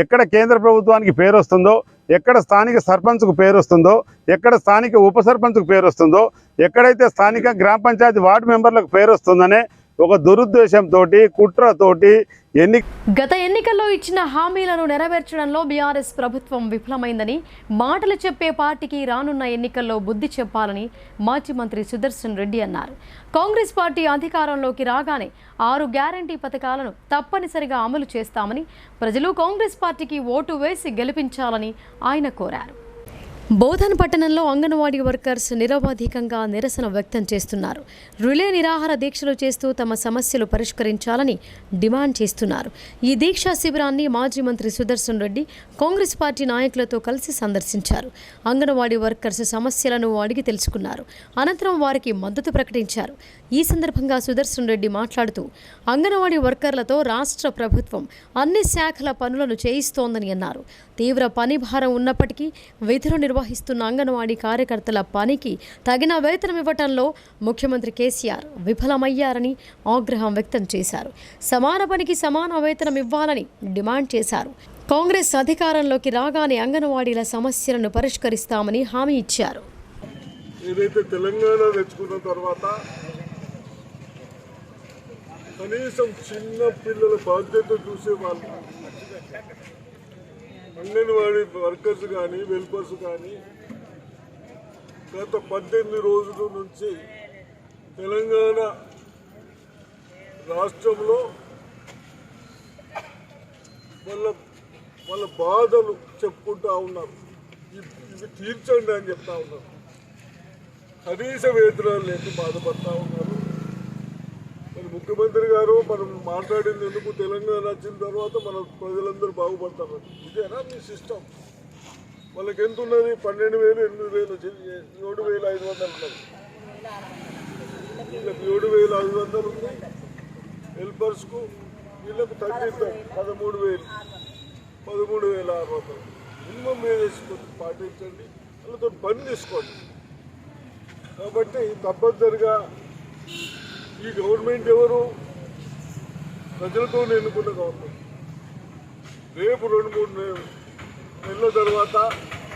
ఎక్కడ కేంద్ర ప్రభుత్వానికి పేరు వస్తుందో, ఎక్కడ స్థానిక సర్పంచ్కు పేరు వస్తుందో, ఎక్కడ స్థానిక ఉప సర్పంచ్కు పేరు వస్తుందో, ఎక్కడైతే స్థానిక గ్రామ పంచాయతీ వార్డు మెంబర్లకు పేరు వస్తుందనే ఒక దురుద్దేశంతో కుట్రతోటి
గత ఎన్నికల్లో ఇచ్చిన హామీలను నెరవేర్చడంలో బీఆర్ఎస్ ప్రభుత్వం విఫలమైందని, మాటలు చెప్పే పార్టీకి రానున్న ఎన్నికల్లో బుద్ధి చెప్పాలని మాజీ మంత్రి సుదర్శన్ రెడ్డి అన్నారు. కాంగ్రెస్ పార్టీ అధికారంలోకి రాగానే 6 గ్యారంటీ పథకాలను తప్పనిసరిగా అమలు చేస్తామని, ప్రజలు కాంగ్రెస్ పార్టీకి ఓటు వేసి గెలిపించాలని ఆయన కోరారు. బోధన్ పట్టణంలో అంగన్వాడీ వర్కర్స్ నిరవధికంగా నిరసన వ్యక్తం చేస్తున్నారు. రిలే నిరాహార దీక్షలు చేస్తూ తమ సమస్యలు పరిష్కరించాలని డిమాండ్ చేస్తున్నారు. ఈ దీక్షా శిబిరాన్ని మాజీ మంత్రి సుదర్శన్ రెడ్డి కాంగ్రెస్ పార్టీ నాయకులతో కలిసి సందర్శించారు. అంగన్వాడీ వర్కర్స్ సమస్యలను అడిగి తెలుసుకున్నారు. అనంతరం వారికి మద్దతు ప్రకటించారు. ఈ సందర్భంగా సుదర్శన్ రెడ్డి మాట్లాడుతూ అంగన్వాడీ వర్కర్లతో రాష్ట్ర ప్రభుత్వం అన్ని శాఖల పనులను చేయిస్తోందని అన్నారు. తీవ్ర పని భారం ఉన్నప్పటికీ విధులు నిర్వహిస్తున్న అంగన్వాడీ కార్యకర్తల పనికి తగిన వేతనం ఇవ్వటంలో ముఖ్యమంత్రి కేసీఆర్ విఫలమయ్యారని ఆగ్రహం వ్యక్తం చేశారు. సమాన పనికి సమాన వేతనం ఇవ్వాలని డిమాండ్ చేశారు. కాంగ్రెస్ అధికారంలోకి రాగానే అంగన్వాడీల సమస్యలను పరిష్కరిస్తామని హామీ ఇచ్చారు.
ఏదైతే తెలంగాణ తెచ్చుకున్న తర్వాత కనీసం చిన్న పిల్లల బాధ్యత చూసే వాళ్ళు అంగన్వాడీ వర్కర్స్ కానీ వెల్పర్స్ కానీ గత 18 రోజుల నుంచి తెలంగాణ రాష్ట్రంలో వాళ్ళ బాధలు చెప్పుకుంటూ ఉన్నారు. ఇవి తీర్చండి అని చెప్తా ఉన్నారు. కనీస వేతనాలు లేక బాధపడతా ఉన్నారు. మరి ముఖ్యమంత్రి గారు మనం మాట్లాడింది ఎందుకు, తెలంగాణ వచ్చిన తర్వాత మన ప్రజలందరూ బాగుపడతారు. ఇదేనా మీ సిస్టమ్? వాళ్ళకి ఎంత ఉన్నది? 12,000, 8,000, 7,500 ఉన్నది. వీళ్ళకి 7,500 ఉంది. హెల్పర్స్కు వీళ్ళకు తగ్గిస్తారు 13,000, 13,600. మినిమం వేసి పాటించండి, వాళ్ళతో పని తీసుకోండి. కాబట్టి తప్పనిసరిగా ఈ గవర్నమెంట్ ఎవరు? ప్రజలతో ఎన్నుకున్న గవర్నమెంట్. రేపు 2-3 నెలల తర్వాత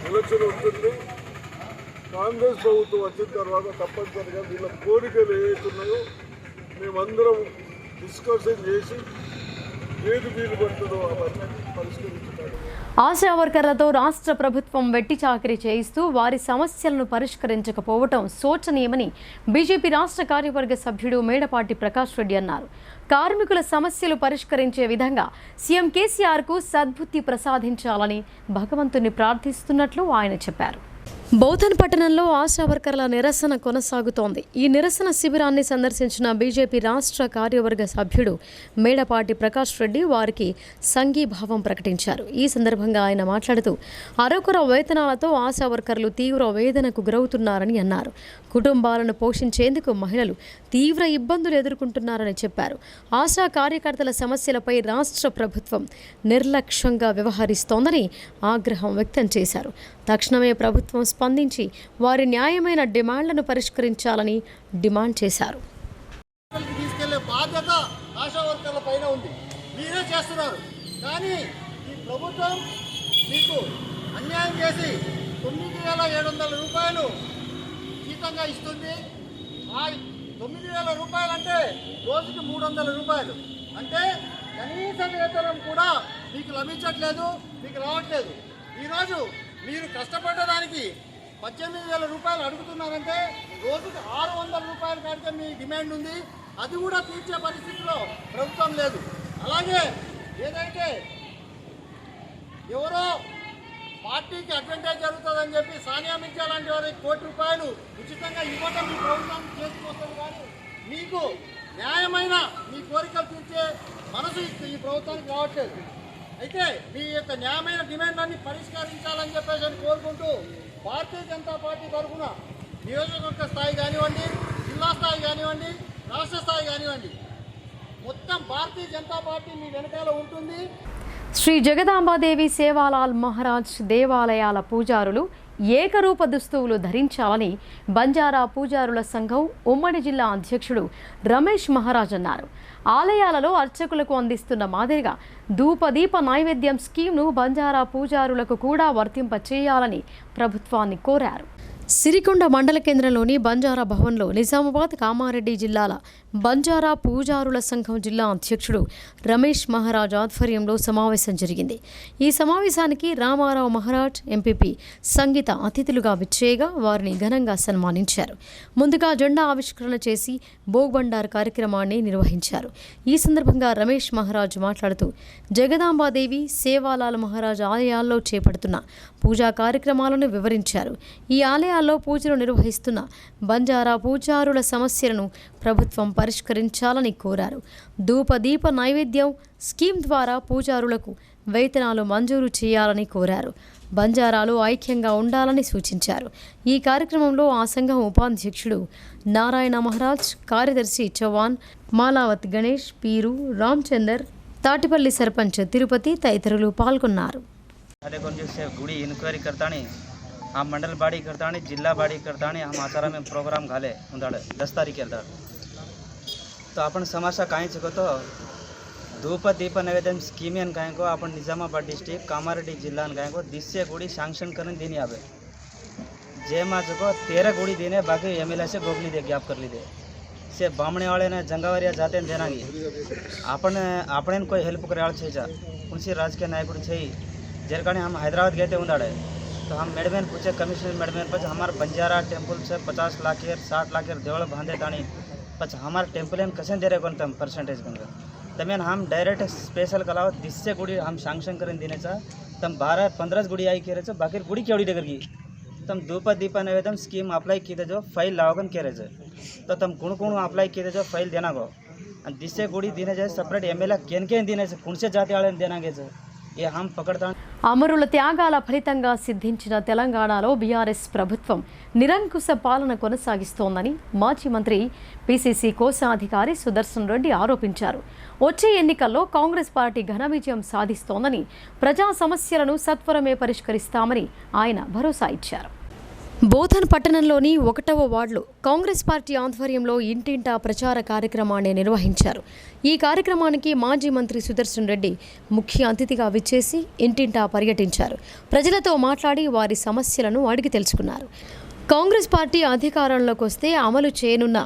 ఎలక్షన్ ఉంటుంది. కాంగ్రెస్ ప్రభుత్వం వచ్చిన తర్వాత తప్పనిసరిగా వీళ్ళ కోరికలు ఏవైతున్నాయో మేమందరం డిస్కషన్ చేసి ఏది వీలు పడుతుందో అవన్నీ పరిష్కరించుతారు.
ఆశా వర్కర్లతో రాష్ట్ర ప్రభుత్వం వెట్టి చాకిరీ చేయిస్తూ వారి సమస్యలను పరిష్కరించకపోవటం శోచనీయమని బీజేపీ రాష్ట్ర కార్యవర్గ సభ్యుడు మేడపాటి ప్రకాష్ రెడ్డి అన్నారు. కార్మికుల సమస్యలు పరిష్కరించే విధంగా సీఎం కేసీఆర్కు సద్బుద్ధి ప్రసాదించాలని భగవంతుని ప్రార్థిస్తున్నట్లు ఆయన చెప్పారు. బౌద్ధన్ పట్టణంలో ఆశా వర్కర్ల నిరసన కొనసాగుతోంది. ఈ నిరసన శిబిరాన్ని సందర్శించిన బీజేపీ రాష్ట్ర కార్యవర్గ సభ్యుడు మేడపాటి ప్రకాష్ రెడ్డి వారికి సంఘీభావం ప్రకటించారు. ఈ సందర్భంగా ఆయన మాట్లాడుతూ అరకొర వేతనాలతో ఆశా వర్కర్లు తీవ్ర వేదనకు గురవుతున్నారని అన్నారు. కుటుంబాలను పోషించేందుకు మహిళలు తీవ్ర ఇబ్బందులు ఎదుర్కొంటున్నారని చెప్పారు. ఆశా కార్యకర్తల సమస్యలపై రాష్ట్ర ప్రభుత్వం నిర్లక్ష్యంగా వ్యవహరిస్తోందని ఆగ్రహం వ్యక్తం చేశారు. తక్షణమే ప్రభుత్వం స్పందించి వారి న్యాయమైన డిమాండ్లను పరిష్కరించాలని డిమాండ్ చేశారు.
తీసుకెళ్లే బాధ్యత ఆశా వర్కర్ల పైన ఉంది. మీరే చేస్తున్నారు. కానీ ఈ ప్రభుత్వం మీకు అన్యాయం చేసి 9,700 రూపాయలు జీతంగా ఇస్తుంది. ఆ 9,000 రూపాయలు అంటే రోజుకి 300 రూపాయలు. అంటే కనీస వేతనం కూడా మీకు లభించట్లేదు, మీకు రావట్లేదు. ఈరోజు మీరు కష్టపడడానికి 18,000 రూపాయలు అడుగుతున్నారంటే రోజుకి 600 రూపాయలు కాడితే మీ డిమాండ్ ఉంది. అది కూడా తీర్చే పరిస్థితిలో ప్రభుత్వం లేదు. అలాగే ఏదైతే ఎవరో పార్టీకి అడ్వాంటేజ్ జరుగుతుందని చెప్పి సానియా మిర్జా లాంటి వారికి 1 కోటి రూపాయలు ఉచితంగా ఇవ్వడం మీ ప్రభుత్వం చేసుకొస్తుంది. కానీ మీకు న్యాయమైన మీ కోరికలు తీర్చే మనసు ఈ ప్రభుత్వానికి రావట్లేదు. అయితే మీ యొక్క న్యాయమైన డిమాండ్లన్నీ పరిష్కరించాలని చెప్పేసి కోరుకుంటూ భారతీయ జనతా పార్టీ తరఫున నియోజకవర్గ స్థాయి కానివ్వండి, జిల్లా స్థాయి కానివ్వండి, రాష్ట్ర స్థాయి కానివ్వండి, మొత్తం భారతీయ జనతా పార్టీ మీ వెనకాల ఉంటుంది.
శ్రీ జగదాంబాదేవి సేవాలాల్ మహారాజ్ దేవాలయాల పూజారులు ఏకరూప దుస్తువులు ధరించాలని బంజారా పూజారుల సంఘం ఉమ్మడి జిల్లా అధ్యక్షుడు రమేష్ మహారాజ్ అన్నారు. ఆలయాలలో అర్చకులకు అందిస్తున్న మాదిరిగా ధూపదీప నైవేద్యం స్కీమ్ను బంజారా పూజారులకు కూడా వర్తింపచేయాలని ప్రభుత్వాన్ని కోరారు. సిరికొండ మండల కేంద్రంలోని బంజారా భవన్లో నిజామాబాద్, కామారెడ్డి జిల్లాల బంజారా పూజారుల సంఘం జిల్లా అధ్యక్షుడు రమేష్ మహారాజ్ ఆధ్వర్యంలో సమావేశం జరిగింది. ఈ సమావేశానికి రామారావు మహారాజ్, ఎంపీపీ సంగీత అతిథులుగా విచ్చేయగా వారిని ఘనంగా సన్మానించారు. ముందుగా జెండా ఆవిష్కరణ చేసి భోగ్బండార్ కార్యక్రమాన్ని నిర్వహించారు. ఈ సందర్భంగా రమేష్ మహారాజ్ మాట్లాడుతూ జగదాంబాదేవి, సేవాలాల్ మహారాజ్ ఆలయాల్లో చేపడుతున్న పూజా కార్యక్రమాలను వివరించారు. ఈ ఆలయాల్లో పూజలు నిర్వహిస్తున్న బంజారా పూజారుల సమస్యలను ప్రభుత్వం పరిష్కరించాలని కోరారు. ధూపదీప నైవేద్యం స్కీమ్ ద్వారా పూజారులకు వేతనాలు మంజూరు చేయాలని కోరారు. బంజారాలు ఐక్యంగా ఉండాలని సూచించారు. ఈ కార్యక్రమంలో ఆ సంఘం ఉపాధ్యక్షుడు నారాయణ మహారాజ్, కార్యదర్శి చౌహాన్, మాలావత్ గణేష్, పీరు, రామచందర్, తాటిపల్లి సర్పంచ్ తిరుపతి తదితరులు పాల్గొన్నారు.
गुड़ी इन्क्वायरी करता हम मंडल बाड़ी करता जिला बाड़ी करता हम आचारा में प्रोग्राम घाले उंदाड़े 10 तारीख के अंदर तो अपन समस्या कहीं चुको तो धूप दीप नैवेद्य स्कीम कहीं को अपन निजामाबाद डिस्ट्रिक्ट कामारेड्डी जिला कहीं को दिस्से गुड़ी शांक्शन करने देनी आवे जे मा चुको 13 गुड़ी देने बाकी एमएलए से गोपनी दे ज्ञाप कर ली दे से बामणे वाले ने जंगावरिया जाते देना अपने कोई हेल्प करे छे उनसे राजकीय नायक छे जेरकाने हम हैदराबाद गए थे उंदाड़े तो हम मेडमेन पूछे कमिश्नर मेडमेन पच हमारे बंजारा टेम्पल से 50 लाख 60 लाख देवल बांधे तानी पच हमारे टेम्पल कसे दे रहे तम परसेंटेज कन तमें हम डायरेक्ट स्पेशल कलाव दिससे गुड़ी हम शांक्शन करें देने तम 12-15 गुड़ी आई कह रहे बाकी गुड़ी केवड़ी डगर की तम धूप दीप नैवेद्यम स्कीम अप्लाई किए जो फाइल लाओगन कह रहे तो तम कुण कुण अप्लाई किए जो फाइल देना गो दिससे गुड़ी देने जाए सपरेट एमएलए केन देने कौन से जाति वाले देना गे ये हम पकड़ता.
అమరుల త్యాగాల ఫలితంగా సిద్ధించిన తెలంగాణలో బీఆర్ఎస్ ప్రభుత్వం నిరంకుశ పాలన కొనసాగిస్తోందని మాజీ మంత్రి పీసీసీ కోశాధికారి సుదర్శన్ రెడ్డి ఆరోపించారు. వచ్చే ఎన్నికల్లో కాంగ్రెస్ పార్టీ ఘన విజయం సాధిస్తోందని, ప్రజా సమస్యలను సత్వరమే పరిష్కరిస్తామని ఆయన భరోసా ఇచ్చారు. బోధన్ పట్టణంలోని 1వ వార్డులో కాంగ్రెస్ పార్టీ ఆధ్వర్యంలో ఇంటింటా ప్రచార కార్యక్రమాన్ని నిర్వహించారు. ఈ కార్యక్రమానికి మాజీ మంత్రి సుదర్శన్ రెడ్డి ముఖ్య అతిథిగా విచ్చేసి ఇంటింటా పర్యటించారు. ప్రజలతో మాట్లాడి వారి సమస్యలను అడిగి తెలుసుకున్నారు. కాంగ్రెస్ పార్టీ అధికారంలోకి వస్తే అమలు చేయనున్న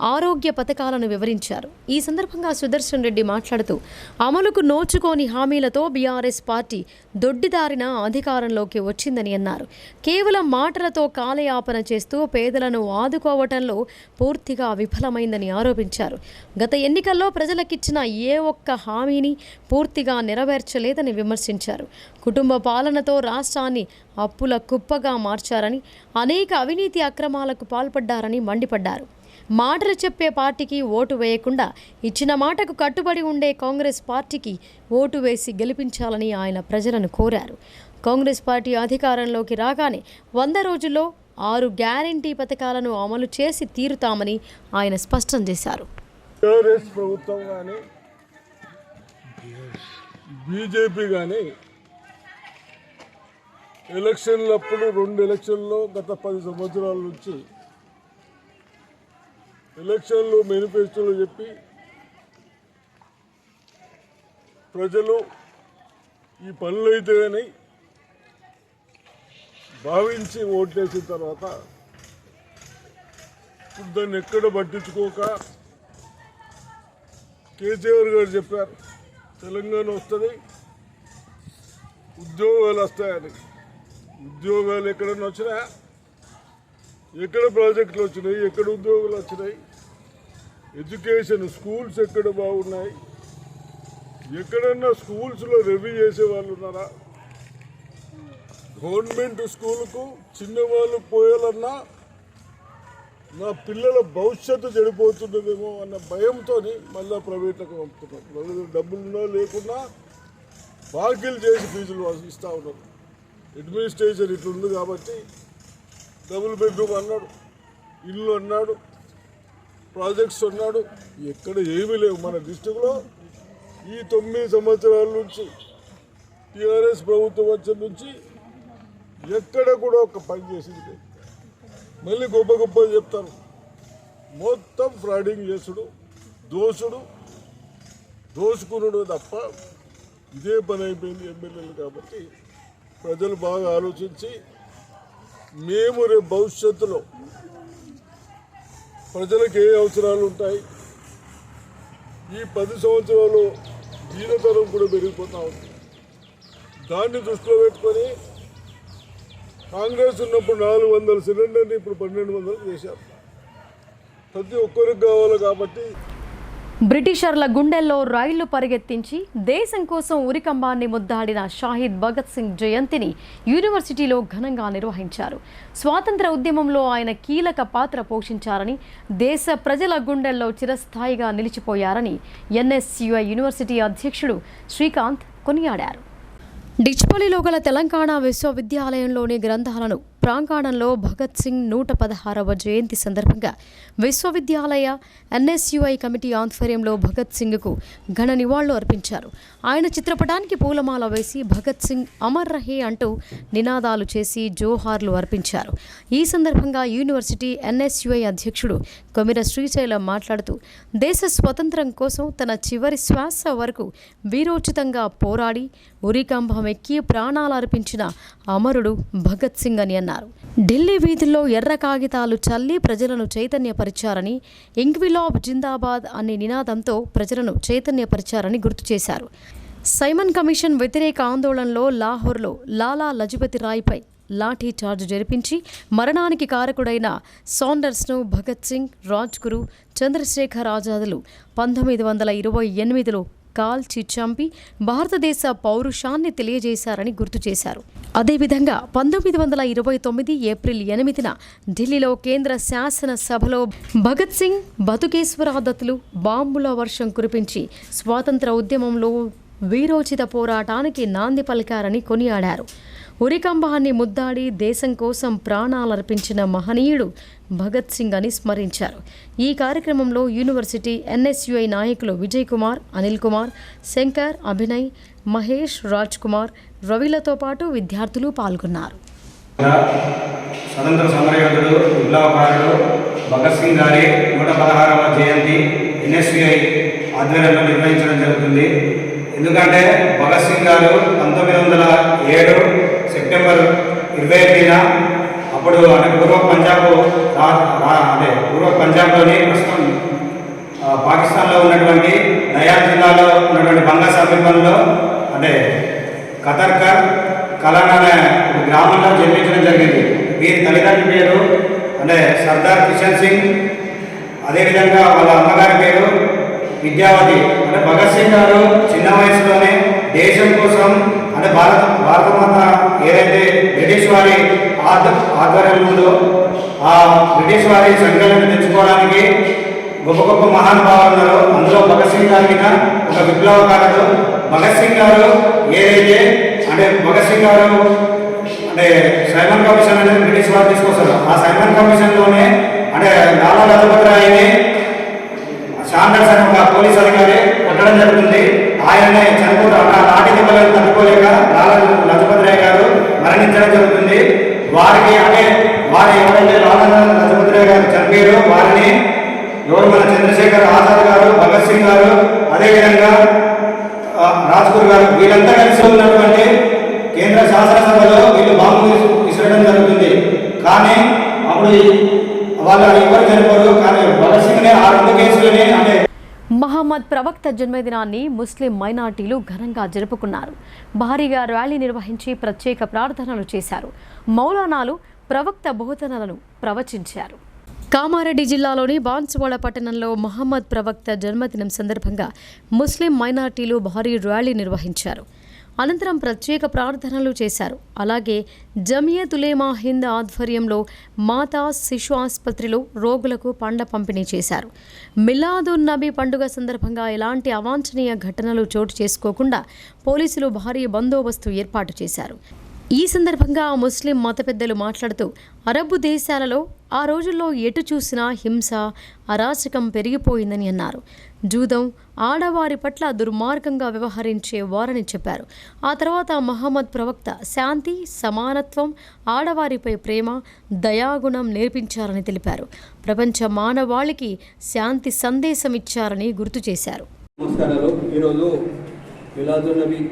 ఆరోగ్య పథకాలను వివరించారు. ఈ సందర్భంగా సుదర్శన్ రెడ్డి మాట్లాడుతూ అమలుకు నోచుకోని హామీలతో బీఆర్ఎస్ పార్టీ దొడ్డిదారిన అధికారంలోకి వచ్చిందని అన్నారు. కేవలం మాటలతో కాలయాపన చేస్తూ పేదలను ఆదుకోవటంలో పూర్తిగా విఫలమైందని ఆరోపించారు. గత ఎన్నికల్లో ప్రజలకిచ్చిన ఏ ఒక్క హామీని పూర్తిగా నెరవేర్చలేదని విమర్శించారు. కుటుంబ పాలనతో రాష్ట్రాన్ని అప్పుల కుప్పగా మార్చారని, అనేక అవినీతి అక్రమాలకు పాల్పడ్డారని మండిపడ్డారు. మాటలు చెప్పే పార్టీకి ఓటు వేయకుండా ఇచ్చిన మాటకు కట్టుబడి ఉండే కాంగ్రెస్ పార్టీకి ఓటు వేసి గెలిపించాలని ఆయన ప్రజలను కోరారు. కాంగ్రెస్ పార్టీ అధికారంలోకి రాగానే 100 రోజుల్లో 6 గ్యారంటీ పథకాలను అమలు చేసి తీరుతామని ఆయన స్పష్టం చేశారు.
ప్రభుత్వం కానీ బీజేపీ కానీ ఎలక్షన్లప్పుడు 2 ఎలక్షన్లో గత 10 సంవత్సరాల నుంచి ఎలక్షన్లు మేనిఫెస్టోలు చెప్పి ప్రజలు ఈ పనులు అయితే కానీ భావించి ఓట్లేసిన తర్వాత ఇప్పుడు దాన్ని ఎక్కడ పట్టించుకోక కేసీఆర్ గారు చెప్పారు తెలంగాణ వస్తుంది, ఉద్యోగాలు వస్తాయని. ఉద్యోగాలు ఎక్కడన్నా వచ్చినా, ఎక్కడ ప్రాజెక్టులు వచ్చినాయి, ఎక్కడ ఉద్యోగాలు వచ్చినాయి, ఎడ్యుకేషన్ స్కూల్స్ ఎక్కడ బాగున్నాయి, ఎక్కడన్నా స్కూల్స్లో రివ్యూ చేసే వాళ్ళు ఉన్నారా? గవర్నమెంట్ స్కూల్కు చిన్నవాళ్ళు పోయాలన్నా నా పిల్లల భవిష్యత్తు చెడిపోతున్నదేమో అన్న భయంతో మళ్ళీ ప్రైవేట్లకు పంపుతున్నారు. డబ్బులున్నా లేకున్నా బాకీలు చేసి ఫీజులు ఇస్తూ ఉన్నారు. అడ్మినిస్ట్రేషన్ ఇట్లుంది కాబట్టి డబుల్ బెడ్రూమ్ అన్నాడు, ఇల్లు అన్నాడు, ప్రాజెక్ట్స్ అన్నాడు, ఎక్కడ ఏమీ లేవు. మన డిస్టిక్లో ఈ 9 సంవత్సరాల నుంచి టీఆర్ఎస్ ప్రభుత్వం వచ్చిన నుంచి ఎక్కడ కూడా ఒక పని చేసింది లేదు. మళ్ళీ గొప్ప గొప్ప చెప్తాను. మొత్తం ఫ్రాడింగ్ చేసుడు, దోసుకునుడు తప్ప ఇదే పని అయిపోయింది ఎమ్మెల్యేలు. కాబట్టి ప్రజలు బాగా ఆలోచించి మేము రేపు భవిష్యత్తులో ప్రజలకు ఏ అవసరాలు ఉంటాయి, ఈ 10 సంవత్సరాలు జీవితతరం కూడా పెరిగిపోతూ ఉంది. దాన్ని దృష్టిలో పెట్టుకొని కాంగ్రెస్ ఉన్నప్పుడు 400 సిలిండర్ని ఇప్పుడు 1200 చేశారు. ప్రతి ఒక్కరికి కావాలి కాబట్టి
బ్రిటిషర్ల గుండెల్లో రైళ్లు పరిగెత్తించి దేశం కోసం ఉరికంబాన్ని ముద్దాడిన షాహిద్ భగత్ సింగ్ జయంతిని యూనివర్సిటీలో ఘనంగా నిర్వహించారు. స్వాతంత్ర ఉద్యమంలో ఆయన కీలక పాత్ర పోషించారని, దేశ ప్రజల గుండెల్లో చిరస్థాయిగా నిలిచిపోయారని ఎన్ఎస్యుఐ యూనివర్సిటీ అధ్యక్షుడు శ్రీకాంత్ కొనియాడారు. డిచ్పల్లిలో గల తెలంగాణ విశ్వవిద్యాలయంలోని గ్రంథాలను ప్రాంగణంలో భగత్ సింగ్ 116వ జయంతి సందర్భంగా విశ్వవిద్యాలయ ఎన్ఎస్యుఐ కమిటీ ఆధ్వర్యంలో భగత్ సింగ్కు ఘన నివాళులు అర్పించారు. ఆయన చిత్రపటానికి పూలమాల వేసి భగత్ సింగ్ అమర్ రహే అంటూ నినాదాలు చేసి జోహార్లు అర్పించారు. ఈ సందర్భంగా యూనివర్సిటీ ఎన్ఎస్యుఐ అధ్యక్షుడు కొమిర శ్రీశైలం మాట్లాడుతూ దేశ స్వతంత్రం కోసం తన చివరి శ్వాస వరకు వీరోచితంగా పోరాడి ఉరికంబం ఎక్కి ప్రాణాలు అర్పించిన అమరుడు భగత్ సింగ్ అని అన్నారు. ఢిల్లీ వీధుల్లో ఎర్ర కాగితాలు చల్లి ప్రజలను చైతన్యపరిచారని, ఇంక్విలాబ్ జిందాబాద్ అనే నినాదంతో ప్రజలను చైతన్యపరిచారని గుర్తు చేశారు. సైమన్ కమిషన్ వ్యతిరేక ఆందోళనలో లాహోర్లో లాలా లజపతి రాయ్పై లాఠీ చార్జ్ జరిపించి మరణానికి కారకుడైన సాండర్స్ను భగత్ సింగ్, రాజ్గురు, చంద్రశేఖర్ ఆజాదులు 1928లో కాల్చి చంపి భారతదేశ పౌరుషాన్ని తెలియజేశారని గుర్తు చేశారు. అదేవిధంగా 1929 ఏప్రిల్ 8న ఢిల్లీలో కేంద్ర శాసనసభలో భగత్ సింగ్, బతుకేశ్వర దత్తులు బాంబుల వర్షం కురిపించి స్వాతంత్ర ఉద్యమంలో వీరోచిత పోరాటానికి నాంది పలికారని కొనియాడారు. ఉరికంబాన్ని ముద్దాడి దేశం కోసం ప్రాణాలర్పించిన మహనీయుడు భగత్ సింగ్ అని స్మరించారు. ఈ కార్యక్రమంలో యూనివర్సిటీ ఎన్ఎస్యుఐ నాయకులు విజయ్ కుమార్, అనిల్ కుమార్, శంకర్, అభినయ్, మహేష్, రాజ్ కుమార్, రవిలతో పాటు విద్యార్థులు పాల్గొన్నారు.
స్వతంత్ర సమరయోధుడు, విప్లవకారుడు భగత్ సింగ్ గారి 116వ జయంతి ఎన్ఎస్యుఐ ఆధ్వర్యంలో నిర్వహించడం జరుగుతుంది. ఎందుకంటే భగత్ సింగ్ గారు 1907 సెప్టెంబర్ 21న అప్పుడు పూర్వ పంజాబ్లోని ప్రస్తుతం పాకిస్తాన్లో ఉన్నటువంటి నయార్ జిల్లాలో ఉన్నటువంటి బంగా సమీపంలో అంటే కతర్కర్ కలాన్ అనే ఒక గ్రామంలో జన్మించడం జరిగింది. వీరి తల్లిదండ్రుల పేరు అంటే సర్దార్ కిషన్ సింగ్, అదేవిధంగా వాళ్ళ అమ్మగారి పేరు విద్యావతి. అంటే భగత్ సింగ్ గారు చిన్న వయసులోనే దేశం కోసం అంటే భారతమాత ఏదైతే బ్రిటిష్ వారి ఆధ్వర్యంలో ఉందో ఆ బ్రిటిష్ వారి సంఖ్యలను తెచ్చుకోవడానికి గొప్ప గొప్ప మహానుభావులు ఉన్నారు. అందులో భగత్ సింగ్ గారి మీద ఒక విప్లవకారుడు. భగత్ సింగ్ గారు ఏదైతే అంటే భగత్ సింగ్ గారు అంటే సైమన్ కమిషన్ అనేది బ్రిటిష్ వారు తీసుకొస్తారు. ఆ సైమన్ కమిషన్లోనే అంటే లాలా లజపత్ రాయ్ని శాండర్స్ అని ఒక పోలీస్ అధికారి కొట్టడం జరుగుతుంది. ఆయననే చనిపోతారు. నాటి దెబ్బలను తట్టుకోలేక లాలా లజపత్ రాయ్ గారు మరణించడం జరుగుతుంది. వారికి అంటే వారు ఎవరైతే లాలా లజపత్ రాయ్ గారు చనిపోయారో వారిని ఎవరు మన చంద్రశేఖర్ ఆజాద్ గారు, భగత్ సింగ్ గారు, అదేవిధంగా రాజ్గురు గారు వీళ్ళంతా కలిసి ఉన్నటువంటి కేంద్ర శాసనసభలో వీళ్ళు బాంబు విసరడం జరుగుతుంది. కానీ అప్పుడు వాళ్ళు ఎవరు చనిపోరు. కానీ భగత్ సింగ్ని ఆ 2 కేసులని అంటే
మహమ్మద్ ప్రవక్త జన్మదినాన్ని ముస్లిం మైనార్టీలు ఘనంగా జరుపుకున్నారు. భారీగా ర్యాలీ నిర్వహించి ప్రత్యేక ప్రార్థనలు చేశారు. మౌలానాలు ప్రవక్త బోధనలను ప్రవచించారు. కామారెడ్డి జిల్లాలోని బాన్సువాడ పట్టణంలో మహమ్మద్ ప్రవక్త జన్మదినం సందర్భంగా ముస్లిం మైనార్టీలు భారీ ర్యాలీ నిర్వహించారు. అనంతరం ప్రత్యేక ప్రార్థనలు చేశారు. అలాగే జమియత్ ఉలేమా హింద్ ఆధ్వర్యంలో మాతా శిశు ఆసుపత్రిలో రోగులకు పండ్ల పంపిణీ చేశారు. మిలాదున్ నబీ పండుగ సందర్భంగా ఎలాంటి అవాంఛనీయ ఘటనలు చోటు చేసుకోకుండా పోలీసులు భారీ బందోబస్తు ఏర్పాటు చేశారు. ఈ సందర్భంగా ముస్లిం మత పెద్దలు మాట్లాడుతూ అరబ్ దేశాలలో ఆ రోజుల్లో ఎటు చూసినా హింస, అరాచకం పెరిగిపోయిందని అన్నారు. జూదం, ఆడవారి పట్ల దుర్మార్గంగా వ్యవహరించే వారని చెప్పారు. ఆ తర్వాత మహమ్మద్ ప్రవక్త శాంతి, సమానత్వం, ఆడవారిపై ప్రేమ, దయాగుణం నేర్పించారని తెలిపారు. ప్రపంచ మానవాళికి శాంతి సందేశం ఇచ్చారని గుర్తు చేశారు.
నమస్కారాలు. ఈరోజు మిలాదున్ నబీ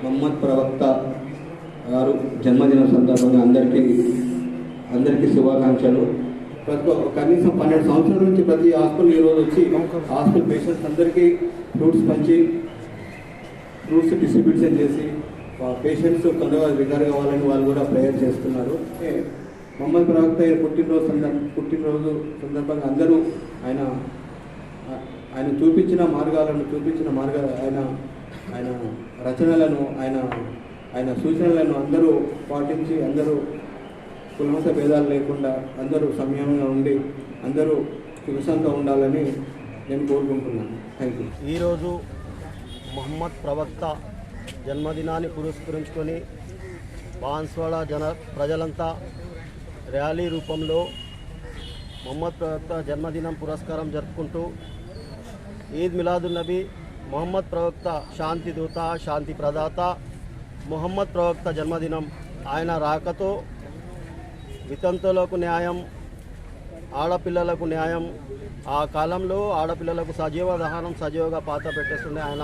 మహమ్మద్ ప్రవక్త గారు జన్మదినం సందర్భంగా అందరికీ శుభాకాంక్షలు. కనీసం 12 సంవత్సరాల నుంచి ప్రతి హాస్పిటల్ ఈరోజు వచ్చి హాస్పిటల్ పేషెంట్స్ అందరికీ ఫ్రూట్స్ పంచి ఫ్రూట్స్ డిస్ట్రిబ్యూషన్ చేసి పేషెంట్స్ తొందరగా రికవర్ కావాలని వాళ్ళు కూడా ప్రేయర్ చేస్తున్నారు. మహమ్మద్ ప్రవక్త పుట్టినరోజు సందర్భంగా అందరూ ఆయన చూపించిన ఆయన రచనలను ఆయన సూచనలను అందరూ పాటించి అందరూ కులమత భేదాలు లేకుండా అందరూ సంయమంగా ఉండి అందరూ సుఖంగా ఉండాలని నేను కోరుకుంటున్నాను. Thank you.
ఈరోజు మహమ్మద్ ప్రవక్త జన్మదినాన్ని పురస్కరించుకొని బాన్స్వాడ ప్రజలంతా ర్యాలీ రూపంలో మహమ్మద్ ప్రవక్త జన్మదినం పురస్కారం జరుపుకుంటూ ఈద్ మిలాదున్ నబీ మహమ్మద్ ప్రవక్త శాంతి దూత, శాంతి ప్రదాత, మహమ్మద్ ప్రవక్త జన్మదినం. ఆయన రాకతో వితంతులకు న్యాయం, ఆడపిల్లలకు న్యాయం. ఆ కాలంలో ఆడపిల్లలకు సజీవ దహనం సజీవగా పాత పెట్టేస్తుండే ఆయన.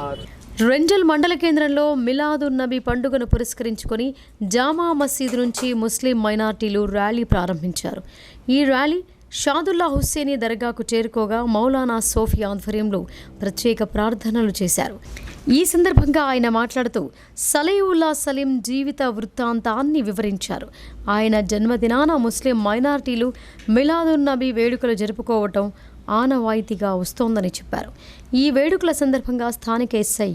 రెంజల్ మండల కేంద్రంలో మిలాదున్ నబీ పండుగను పురస్కరించుకొని జామా మసీదు నుంచి ముస్లిం మైనార్టీలు ర్యాలీ ప్రారంభించారు. ఈ ర్యాలీ షాదుల్లా హుస్సేనీ దర్గాకు చేరుకోగా మౌలానా సోఫీ ఆధ్వర్యంలో ప్రత్యేక ప్రార్థనలు చేశారు. ఈ సందర్భంగా ఆయన మాట్లాడుతూ సలైవుల్లా సలీం జీవిత వృత్తాంతాన్ని వివరించారు. ఆయన జన్మదినాన ముస్లిం మైనార్టీలు మిలాదున్ నబీ వేడుకలు జరుపుకోవటం ఆనవాయితీగా వస్తోందని చెప్పారు. ఈ వేడుకల సందర్భంగా స్థానిక ఎస్ఐ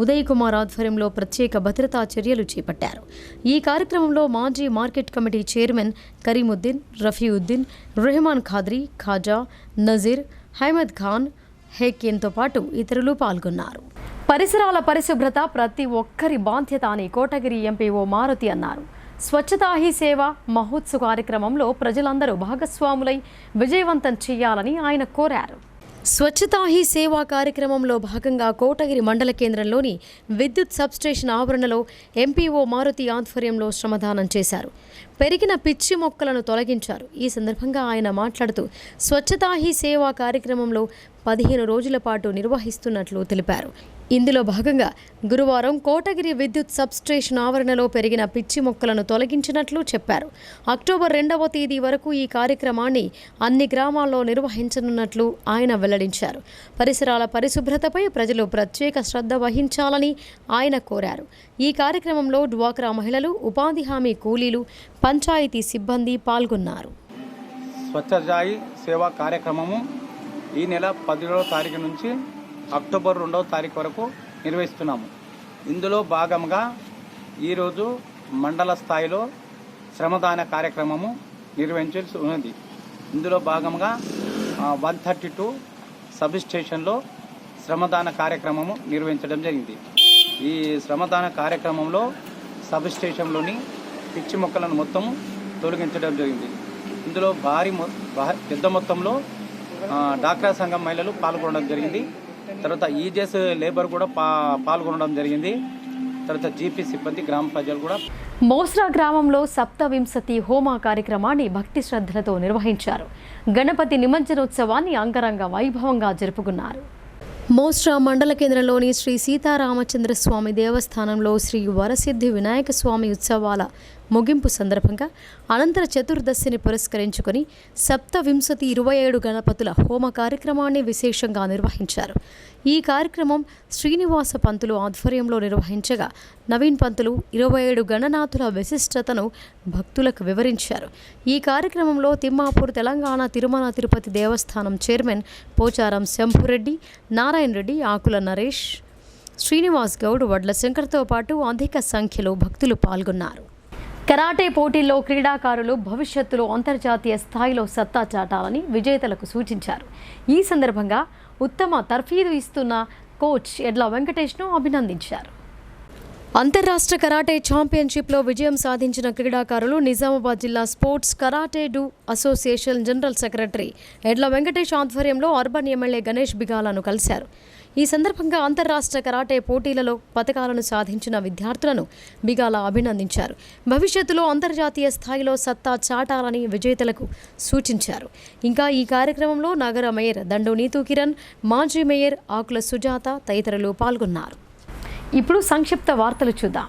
ఉదయ్ కుమార్ ఆధ్వర్యంలో ప్రత్యేక భద్రతా చర్యలు చేపట్టారు. ఈ కార్యక్రమంలో మాజీ market committee chairman Karimuddin, Rafiuddin, Rehman Khadri, Khaja, Nazir, Haimad Khan, హేకేన్తో పాటు ఇతరులు పాల్గొన్నారు. పరిసరాల పరిశుభ్రత ప్రతి ఒక్కరి బాధ్యత అని కోటగిరి ఎంపీఓ మారుతి అన్నారు. స్వచ్ఛతా హీ సేవ మహోత్సవ కార్యక్రమంలో ప్రజలందరూ భాగస్వాములై విజయవంతం చేయాలని ఆయన కోరారు. స్వచ్ఛతా హీ సేవా కార్యక్రమంలో భాగంగా కోటగిరి మండల కేంద్రంలోని విద్యుత్ సబ్స్టేషన్ ఆవరణలో ఎంపీఓ మారుతి ఆధ్వర్యంలో శ్రమదానం చేశారు. పెరిగిన పిచ్చి మొక్కలను తొలగించారు. ఈ సందర్భంగా ఆయన మాట్లాడుతూ స్వచ్ఛతా హీ సేవా కార్యక్రమంలో 15 రోజుల పాటు నిర్వహిస్తున్నట్లు తెలిపారు. ఇందులో భాగంగా గురువారం కోటగిరి విద్యుత్ సబ్స్టేషన్ ఆవరణలో పెరిగిన పిచ్చి మొక్కలను తొలగించినట్లు చెప్పారు. అక్టోబర్ 2వ తేదీ వరకు ఈ కార్యక్రమాన్ని అన్ని గ్రామాల్లో నిర్వహించనున్నట్లు ఆయన వెల్లడించారు. పరిసరాల పరిశుభ్రతపై ప్రజలు ప్రత్యేక శ్రద్ధ వహించాలని ఆయన కోరారు. ఈ కార్యక్రమంలో డ్వాక్రా మహిళలు, ఉపాధి హామీ కూలీలు, పంచాయతీ సిబ్బంది పాల్గొన్నారు.
స్వచ్ఛజాయి సేవా కార్యక్రమము ఈ నెల 10వ తారీఖు నుంచి అక్టోబర్ 2వ తారీఖు వరకు నిర్వహిస్తున్నాము. ఇందులో భాగంగా ఈరోజు మండల స్థాయిలో శ్రమదాన కార్యక్రమము నిర్వహించాల్సి ఉన్నది. ఇందులో భాగంగా 132 సబ్ స్టేషన్లో శ్రమదాన కార్యక్రమము నిర్వహించడం జరిగింది. ఈ శ్రమదాన కార్యక్రమంలో సబ్ స్టేషన్లోని పిచ్చి మొక్కలను మొత్తము తొలగించడం జరిగింది. ఇందులో పెద్ద మొత్తంలో డాక్రా సంఘం మహిళలు పాల్గొనడం జరిగింది. తర్వాత ఈజెస్ లేబర్ కూడా పాల్గొనడం జరిగింది. తర్వాత జీపీ సిబ్బంది, గ్రామ ప్రజలు కూడా.
మోస్రా గ్రామంలో సప్తవింశతి హోమ కార్యక్రమాన్ని భక్తి శ్రద్ధలతో నిర్వహించారు. గణపతి నిమజ్జనోత్సవాన్ని అంగరంగ వైభవంగా జరుపుకున్నారు. మోస్రా మండల కేంద్రంలోని శ్రీ సీతారామచంద్ర స్వామి దేవస్థానంలో శ్రీ వరసిద్ధి వినాయక స్వామి ఉత్సవాల ముగింపు సందర్భంగా అనంతర చతుర్దశిని పురస్కరించుకొని సప్తవింశతి 27 గణపతుల హోమ కార్యక్రమాన్ని విశేషంగా నిర్వహించారు. ఈ కార్యక్రమం శ్రీనివాస పంతులు ఆధ్వర్యంలో నిర్వహించగా నవీన్ పంతులు 27 గణనాథుల విశిష్టతను భక్తులకు వివరించారు. ఈ కార్యక్రమంలో తిమ్మాపూర్ తెలంగాణ తిరుమల తిరుపతి దేవస్థానం చైర్మన్ పోచారం శంభురెడ్డి, నారాయణ రెడ్డి, ఆకుల నరేష్, శ్రీనివాస్ గౌడ్, వడ్ల శంకర్తో పాటు అధిక సంఖ్యలో భక్తులు పాల్గొన్నారు. కరాటే పోటీల్లో క్రీడాకారులు భవిష్యత్తులో అంతర్జాతీయ స్థాయిలో సత్తా చాటాలని విజేతలకు సూచించారు. ఈ సందర్భంగా ఉత్తమ తర్ఫీదు ఇస్తున్న కోచ్ ఎడ్ల వెంకటేష్ను అభినందించారు. అంతర్రాష్ట్ర కరాటే ఛాంపియన్షిప్లో విజయం సాధించిన క్రీడాకారులు నిజామాబాద్ జిల్లా sports karate do association general secretary ఎడ్ల వెంకటేష్ ఆధ్వర్యంలో అర్బన్ ఎమ్మెల్యే గణేష్ బిగాలను కలిశారు. ఈ సందర్భంగా అంతర్రాష్ట్ర కరాటే పోటీలలో పతకాలను సాధించిన విద్యార్థులను బిగాల అభినందించారు. భవిష్యత్తులో అంతర్జాతీయ స్థాయిలో సత్తా చాటాలని విజేతలకు సూచించారు. ఇంకా ఈ కార్యక్రమంలో నగర మేయర్ దండు నీతూ కిరణ్, మాజీ మేయర్ ఆకుల సుజాత తదితరులు పాల్గొన్నారు. ఇప్పుడు సంక్షిప్త వార్తలు చూద్దాం.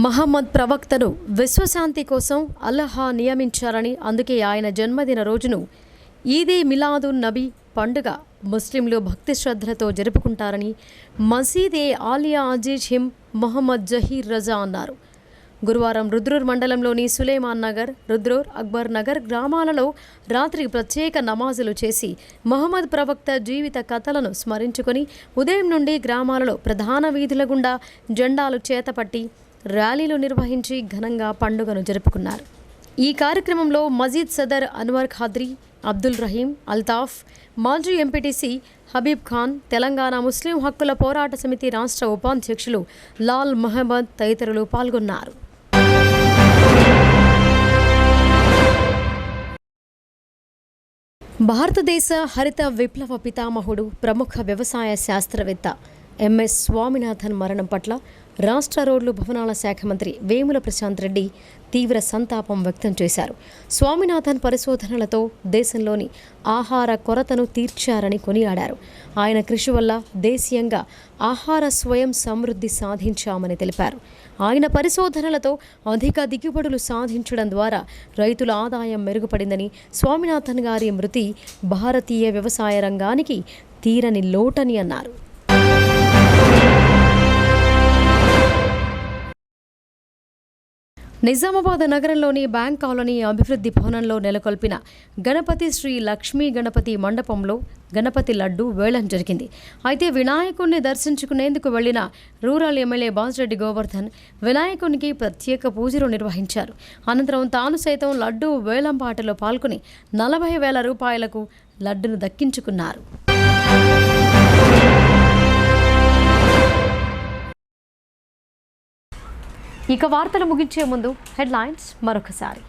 మహమ్మద్ ప్రవక్తను విశ్వశాంతి కోసం అల్లాహ్ నియమించారని, అందుకే ఆయన జన్మదిన రోజును ఈదే మిలాదున్ నబీ పండుగ ముస్లింలు భక్తి శ్రద్ధలతో జరుపుకుంటారని మసీద్ ఏ ఆలియా అజీజ్ హిమ్ మొహమ్మద్ జహీర్ రజా అన్నారు. గురువారం రుద్రూర్ మండలంలోని సులేమాన్ నగర్, రుద్రూర్, అక్బర్ నగర్ గ్రామాలలో రాత్రి ప్రత్యేక నమాజులు చేసి మహమ్మద్ ప్రవక్త జీవిత కథలను స్మరించుకొని ఉదయం నుండి గ్రామాలలో ప్రధాన వీధుల గుండా జెండాలు చేతపట్టి ర్యాలీలు నిర్వహించి ఘనంగా పండుగను జరుపుకున్నారు. ఈ కార్యక్రమంలో మజీద్ సదర్ అన్వర్ ఖాద్రీ, అబ్దుల్ రహీం, అల్తాఫ్, మాజీ ఎంపీటీసీ హబీబ్ ఖాన్, తెలంగాణ ముస్లిం హక్కుల పోరాట సమితి రాష్ట్ర ఉపాధ్యక్షులు లాల్ మహమ్మద్ తదితరులు పాల్గొన్నారు. భారతదేశ హరిత విప్లవ పితామహుడు, ప్రముఖ వ్యవసాయ శాస్త్రవేత్త ఎంఎస్ స్వామినాథన్ మరణం పట్ల రాష్ట్ర రోడ్లు భవనాల శాఖ మంత్రి వేముల ప్రశాంత్ రెడ్డి తీవ్ర సంతాపం వ్యక్తం చేశారు. స్వామినాథన్ పరిశోధనలతో దేశంలోని ఆహార కొరతను తీర్చారని కొనియాడారు. ఆయన కృషి వల్ల దేశీయంగా ఆహార స్వయం సమృద్ధి సాధించామని తెలిపారు. ఆయన పరిశోధనలతో అధిక దిగుబడులు సాధించడం ద్వారా రైతుల ఆదాయం మెరుగుపడిందని, స్వామినాథన్ గారి మృతి భారతీయ వ్యవసాయ రంగానికి తీరని లోటని అన్నారు. నిజామాబాద్ నగరంలోని బ్యాంక్ కాలనీ అభివృద్ధి భవనంలో నెలకొల్పిన గణపతి శ్రీ లక్ష్మీ గణపతి మండపంలో గణపతి లడ్డు వేలం జరిగింది. అయితే వినాయకుడిని దర్శించుకునేందుకు వెళ్లిన రూరల్ ఎమ్మెల్యే బాజిరెడ్డి గోవర్ధన్ వినాయకునికి ప్రత్యేక పూజలు నిర్వహించారు. అనంతరం తాను సైతం లడ్డు వేలంపాటలో పాల్గొని 40,000 రూపాయలకు లడ్డును దక్కించుకున్నారు. ఇక వార్తలు ముగించే ముందు హెడ్లైన్స్ మరొకసారి.